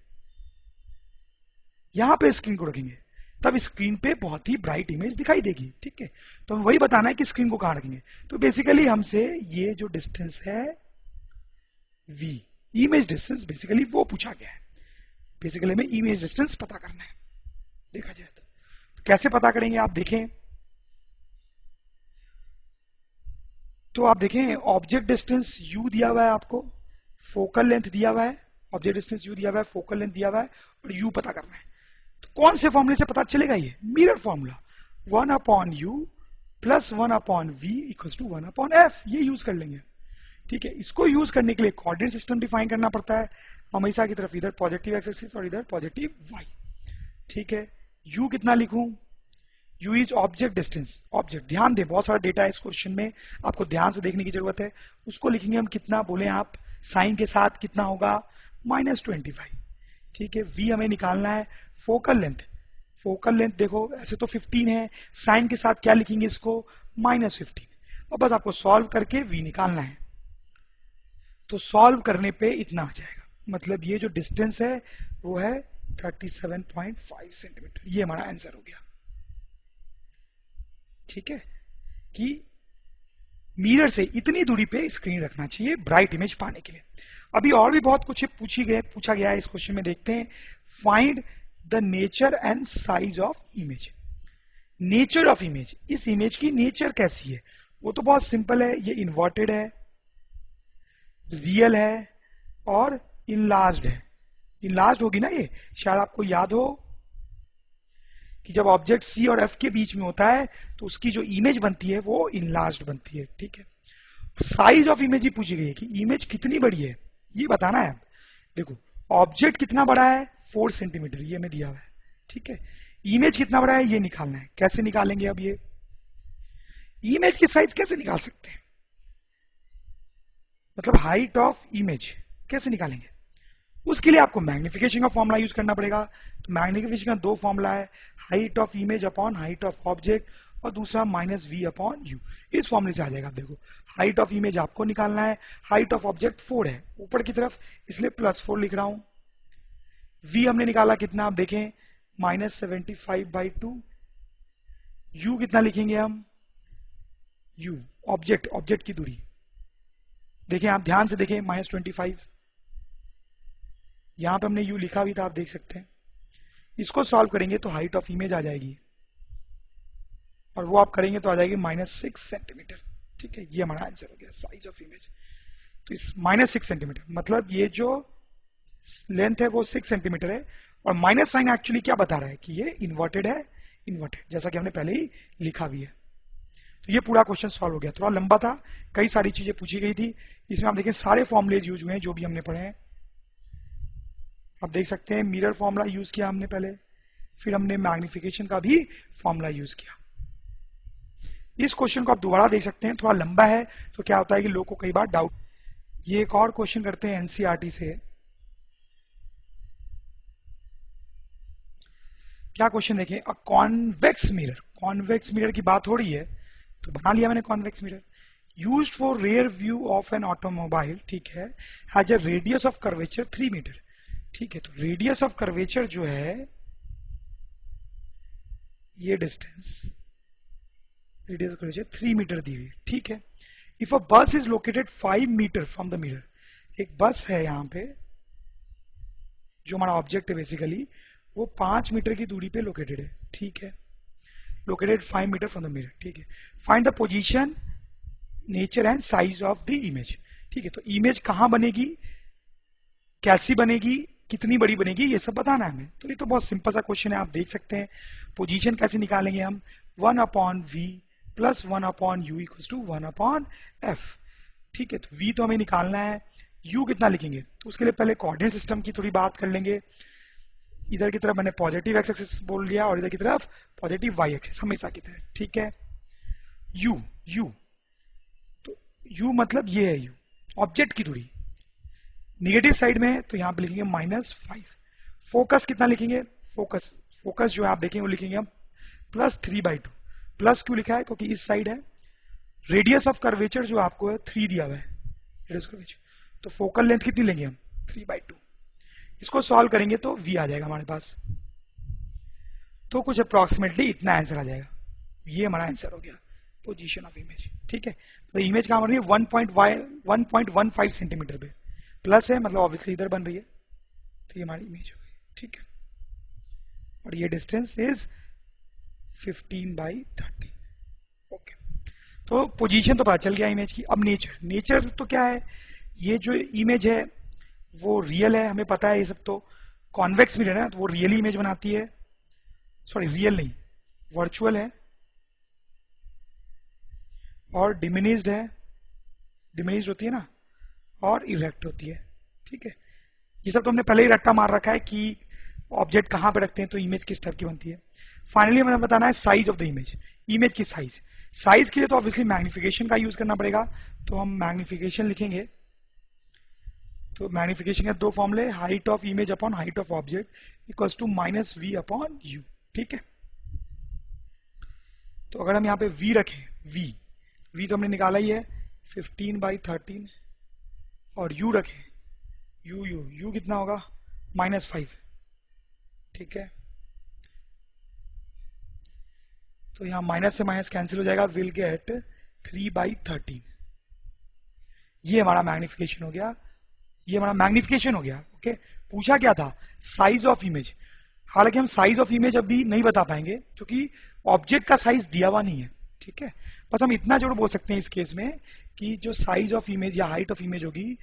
यहां पे स्क्रीन को रखेंगे, तब स्क्रीन पे बहुत ही ब्राइट इमेज दिखाई देगी, ठीक है। तो हमें वही बताना है कि स्क्रीन को कहां रखेंगे। तो बेसिकली हमसे ये जो डिस्टेंस है v, इमेज डिस्टेंस बेसिकली वो पूछा गया है। बेसिकली हमें इमेज डिस्टेंस पता करना है, देखा जाए तो कैसे पता करेंगे आप देखें। तो आप देखें ऑब्जेक्ट डिस्टेंस u दिया हुआ है आपको, फोकल लेंथ दिया हुआ है, ऑब्जेक्ट डिस्टेंस u दिया हुआ है, फोकल लेंथ दिया हुआ है, और u पता करना है। तो कौन से फॉर्मूले से पता चलेगा? ये mirror formula, 1/u plus 1/v equals to 1/f, ये यूज कर लेंगे, ठीक है। इसको यूज करने के लिए कोऑर्डिनेट सिस्टम डिफाइन करना पड़ता है हमेशा की तरफ, इधर पॉजिटिव एक्स एक्सिस और इधर पॉजिटिव y, ठीक है। u कितना लिखूं? u is object distance, object, ध्यान दे बहुत सारा डेटा है इस क्वेश्चन में, आपको ध्यान से देखने की जरूरत है। उसको लिखेंगे हम कितना, बोले आप साइन के साथ, कितना होगा? -25, ठीक है। v हमें निकालना है। फोकल लेंथ, फोकल लेंथ देखो ऐसे तो 15 है, साइन के साथ क्या लिखेंगे इसको? -15। अब बस आपको सॉल्व करके v निकालना है, तो सॉल्व करने पे इतना आ जाएगा, मतलब ये जो डिस्टेंस है वो है 37.5 सेंटीमीटर, ये हमारा आंसर हो गया, ठीक है। कि मिरर से इतनी दूरी पे स्क्रीन रखना चाहिए ब्राइट इमेज पाने के लिए। अभी और भी बहुत कुछ पूछा गया है इस क्वेश्चन में, देखते हैं। Find the nature and size of image. Nature of image, इस इमेज की नेचर कैसी है? वो तो बहुत सिंपल है, ये इन्वर्टेड है, रियल है और इनलार्ज्ड है। इनलार्ज्ड होगी ना ये, शायद आपको याद हो कि जब ऑब्जेक्ट सी और एफ के बीच में होता है तो उसकी जो इमेज बनती है वो इनलार्ज्ड बनती है, ठीक है। साइज ऑफ इमेज ही पूछी गई है कि इमेज कितनी बड़ी है, ये बताना है। देखो ऑब्जेक्ट कितना बड़ा है, 4 सेंटीमीटर, ये हमें दिया हुआ है, ठीक है। इमेज कितना बड़ा है ये निकालना है। कैसे निकालेंगे? अब ये इमेज की साइज कैसे निकाल सकते हैं? मतलब हाइट ऑफ इमेज कैसे निकालेंगे? उसके लिए आपको मैग्निफिकेशन का फॉर्मूला यूज करना पड़ेगा। तो मैग्निफिकेशन का दो फॉर्मूला है, height of image upon height of object, और दूसरा -v/u। इस फॉर्मूले से आ जाएगा। आप देखो हाइट ऑफ इमेज आपको निकालना है, हाइट ऑफ ऑब्जेक्ट 4 है ऊपर की तरफ, इसलिए +4 लिख रहा हूं। v हमने निकाला कितना, आप देखें -75/2। u कितना लिखेंगे हम? u ऑब्जेक्ट की दूरी, देखें आप ध्यान से देखें, -25, यहां पे हमने u लिखा भी था, आप देख सकते हैं। इसको सॉल्व करेंगे तो हाइट ऑफ इमेज आ जाएगी, और वो आप करेंगे तो आ जाएगी -6 सेंटीमीटर, ठीक है। ये हमारा आंसर हो गया, साइज ऑफ इमेज। तो इस -6 सेंटीमीटर, मतलब ये जो लेंथ है वो 6 सेंटीमीटर है, और माइनस साइन एक्चुअली क्या बता रहा है कि ये इन्वर्टेड है, इन्वर्टेड, जैसा कि हमने पहले ही लिखा भी है। तो ये पूरा क्वेश्चन सॉल्व हो गया। थोड़ा लंबा था, कई सारी चीजें पूछी गई थी, इसमें आप देखें सारे फॉर्मुलेज यूज हुए हैं जो भी हमने पढ़े हैं। आप देख सकते हैं मिरर फॉर्मूला यूज किया हमने पहले, फिर हमने मैग्निफिकेशन का भी फॉर्मूला यूज किया। इस क्वेश्चन को आप दोबारा देख सकते हैं, थोड़ा लंबा है तो क्या होता है कि लोग को कई बार डाउट। ये एक और क्वेश्चन करते हैं एनसीईआरटी से। क्या क्वेश्चन देखें, a convex mirror, convex mirror की बात हो रही है तो बना लिया मैंने convex mirror. Used for rear view of an automobile, ठीक है, has a radius of curvature 3 metre, ठीक है। तो रेडियस ऑफ कर्वेचर जो है ये distance, radius of curvature 3 metre दी हुई, ठीक है। If a bus is located 5 metre from the mirror, एक बस है यहां पे जो हमारा ऑब्जेक्ट है बेसिकली, वो 5 मीटर की दूरी पे लोकेटेड है, ठीक है। Located 5 metre from the mirror, ठीक है। Find the position, nature and size of the image, ठीक है। तो इमेज कहां बनेगी, कैसी बनेगी, कितनी बड़ी बनेगी, ये सब बताना है हमें। तो ये तो बहुत सिंपल सा क्वेश्चन है, आप देख सकते हैं। पोजीशन कैसे निकालेंगे हम, 1/v plus 1/u equals to 1/f, ठीक है। तो v तो हमें निकालना है, u कितना लिखेंगे, तो उसके लिए पहले कोऑर्डिनेट सिस्टम की थोड़ी बात कर लेंगे। इधर की तरफ मैंने पॉजिटिव एक्स एक्सिस बोल दिया और इधर की तरफ पॉजिटिव वाई एक्सिस, हमेशा की तरह, ठीक है। u तो u मतलब ये है, u ऑब्जेक्ट की दूरी, निगेटिव साइड में है तो यहां पे लिखेंगे -5। फोकस कितना लिखेंगे, फोकस जो है आप देखेंगे वो लिखेंगे हम +3/2। प्लस क्यों लिखा है, क्योंकि इस साइड है। रेडियस ऑफ कर्वेचर जो आपको है 3 दिया हुआ है, रेडियस कर्वेचर, तो फोकल लेंथ कितनी लेंगे हम, 3/2। इसको सॉल्व करेंगे तो v आ जाएगा हमारे पास, तो कुछ अप्रोक्सीमेटली इतना आंसर आ जाएगा। ये हमारा आंसर हो गया, पोजीशन ऑफ इमेज, ठीक है। तो इमेज कहां बन रही है, 1.15 सेंटीमीटर पे, प्लस है मतलब ऑब्वियसली इधर बन रही है, तो ये हमारी इमेज हो गई, ठीक है। और ये डिस्टेंस इज 15/30, ओके। तो पोजीशन तो पता चल गया इमेज की। अब नेचर, नेचर तो क्या है, ये जो इमेज है वो रियल है, हमें पता है ये सब। तो कॉन्वेक्स मिरर है ना, तो वो रियल इमेज बनाती है, सॉरी रियल नहीं, वर्चुअल है और डिमिनिस्ड है, डिमिनिस्ड होती है ना, और इरेक्ट होती है, ठीक है। ये सब तो हमने पहले ही रट्टा मार रखा है कि ऑब्जेक्ट कहां पे रखते हैं तो इमेज किस टाइप की बनती है। फाइनली हमें बताना है size of the image, image की साइज। साइज के लिए तो ऑब्वियसली मैग्निफिकेशन का यूज करना पड़ेगा, तो हम मैग्निफिकेशन लिखेंगे। तो मैग्निफिकेशन के दो फॉर्मूले, height of image upon height of object equals to -v/u, ठीक है। तो अगर हम यहाँ पे v रखें, v तो हमने निकाला ही है 15/13, और u रखें, u कितना होगा, -5, ठीक है। तो यहां माइनस से माइनस कैंसिल हो जाएगा, विल गेट 3/13। ये हमारा मैग्निफिकेशन हो गया, ये हमारा मैग्निफिकेशन हो गया, ओके। पूछा क्या था, साइज ऑफ इमेज। हालांकि हम साइज ऑफ इमेज अभी नहीं बता पाएंगे क्योंकि ऑब्जेक्ट का साइज दिया हुआ नहीं है, ठीक है। बस हम इतना जरूर बोल सकते हैं इस केस में कि जो साइज ऑफ इमेज या हाइट ऑफ इमेज होगी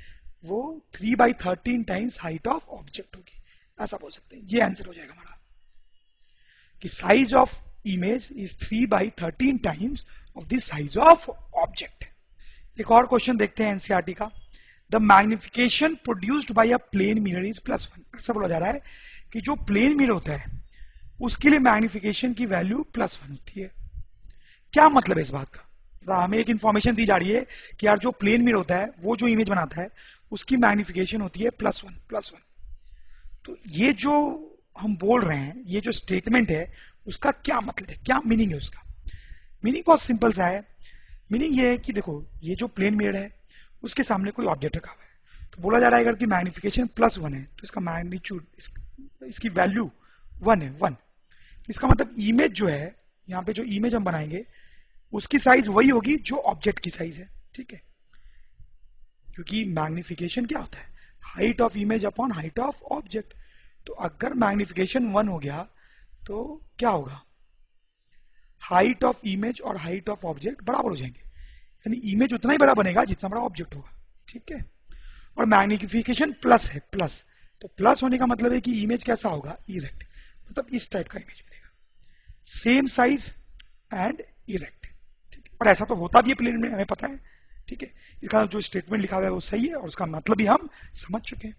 वो 3/13 टाइम्स हाइट ऑफ ऑब्जेक्ट होगी, ऐसा बोल सकते हैं। ये आंसर हो जाएगा हमारा कि size of image is 3/13 times of the size of object. एक और क्वेश्चन देखते हैं एनसीईआरटी का। The magnification produced by a plane mirror is +1। ऐसा बोला जा रहा है कि जो प्लेन मिरर होता है उसके लिए मैग्निफिकेशन की वैल्यू +1 होती है। क्या मतलब है इस बात का, तो हमें एक इंफॉर्मेशन दी जा रही है कि यार जो प्लेन मिरर होता है वो जो इमेज बनाता है उसकी मैग्निफिकेशन होती है +1। तो ये जो हम बोल रहे हैं, ये जो स्टेटमेंट है उसका क्या मतलब है, क्या मीनिंग है उसका। मीनिंग बहुत सिंपल सा है। मीनिंग ये है कि देखो ये जो प्लेन मिरर है उसके सामने कोई ऑब्जेक्ट रखा हुआ है, तो बोला जा रहा है अगर कि मैग्निफिकेशन +1 है तो इसका मैग्नीट्यूड, इसकी वैल्यू 1 है, 1। इसका मतलब इमेज जो है, यहाँ पे जो इमेज हम बनाएंगे उसकी साइज वही होगी जो ऑब्जेक्ट की साइज है, ठीक है। क्योंकि मैग्निफिकेशन क्या होता है, height of image upon height of object. तो अगर मैग्निफिकेशन 1 हो गया तो क्या होगा, हाइट ऑफ इमेज और हाइट ऑफ ऑब्जेक्ट बराबर हो जाएंगे, यानी इमेज उतना ही बड़ा बनेगा जितना बड़ा ऑब्जेक्ट होगा, ठीक है। और मैग्निफिकेशन प्लस है, प्लस, तो प्लस होने का मतलब है कि इमेज कैसा होगा, इरेक्ट, मतलब इस टाइप का इमेज बनेगा, सेम साइज एंड इरेक्ट, ठीक है। और ऐसा तो होता भी है प्लेन में, हमें पता है, ठीक है। इसका जो स्टेटमेंट लिखा हुआ है वो सही है और उसका मतलब भी हम समझ चुके हैं।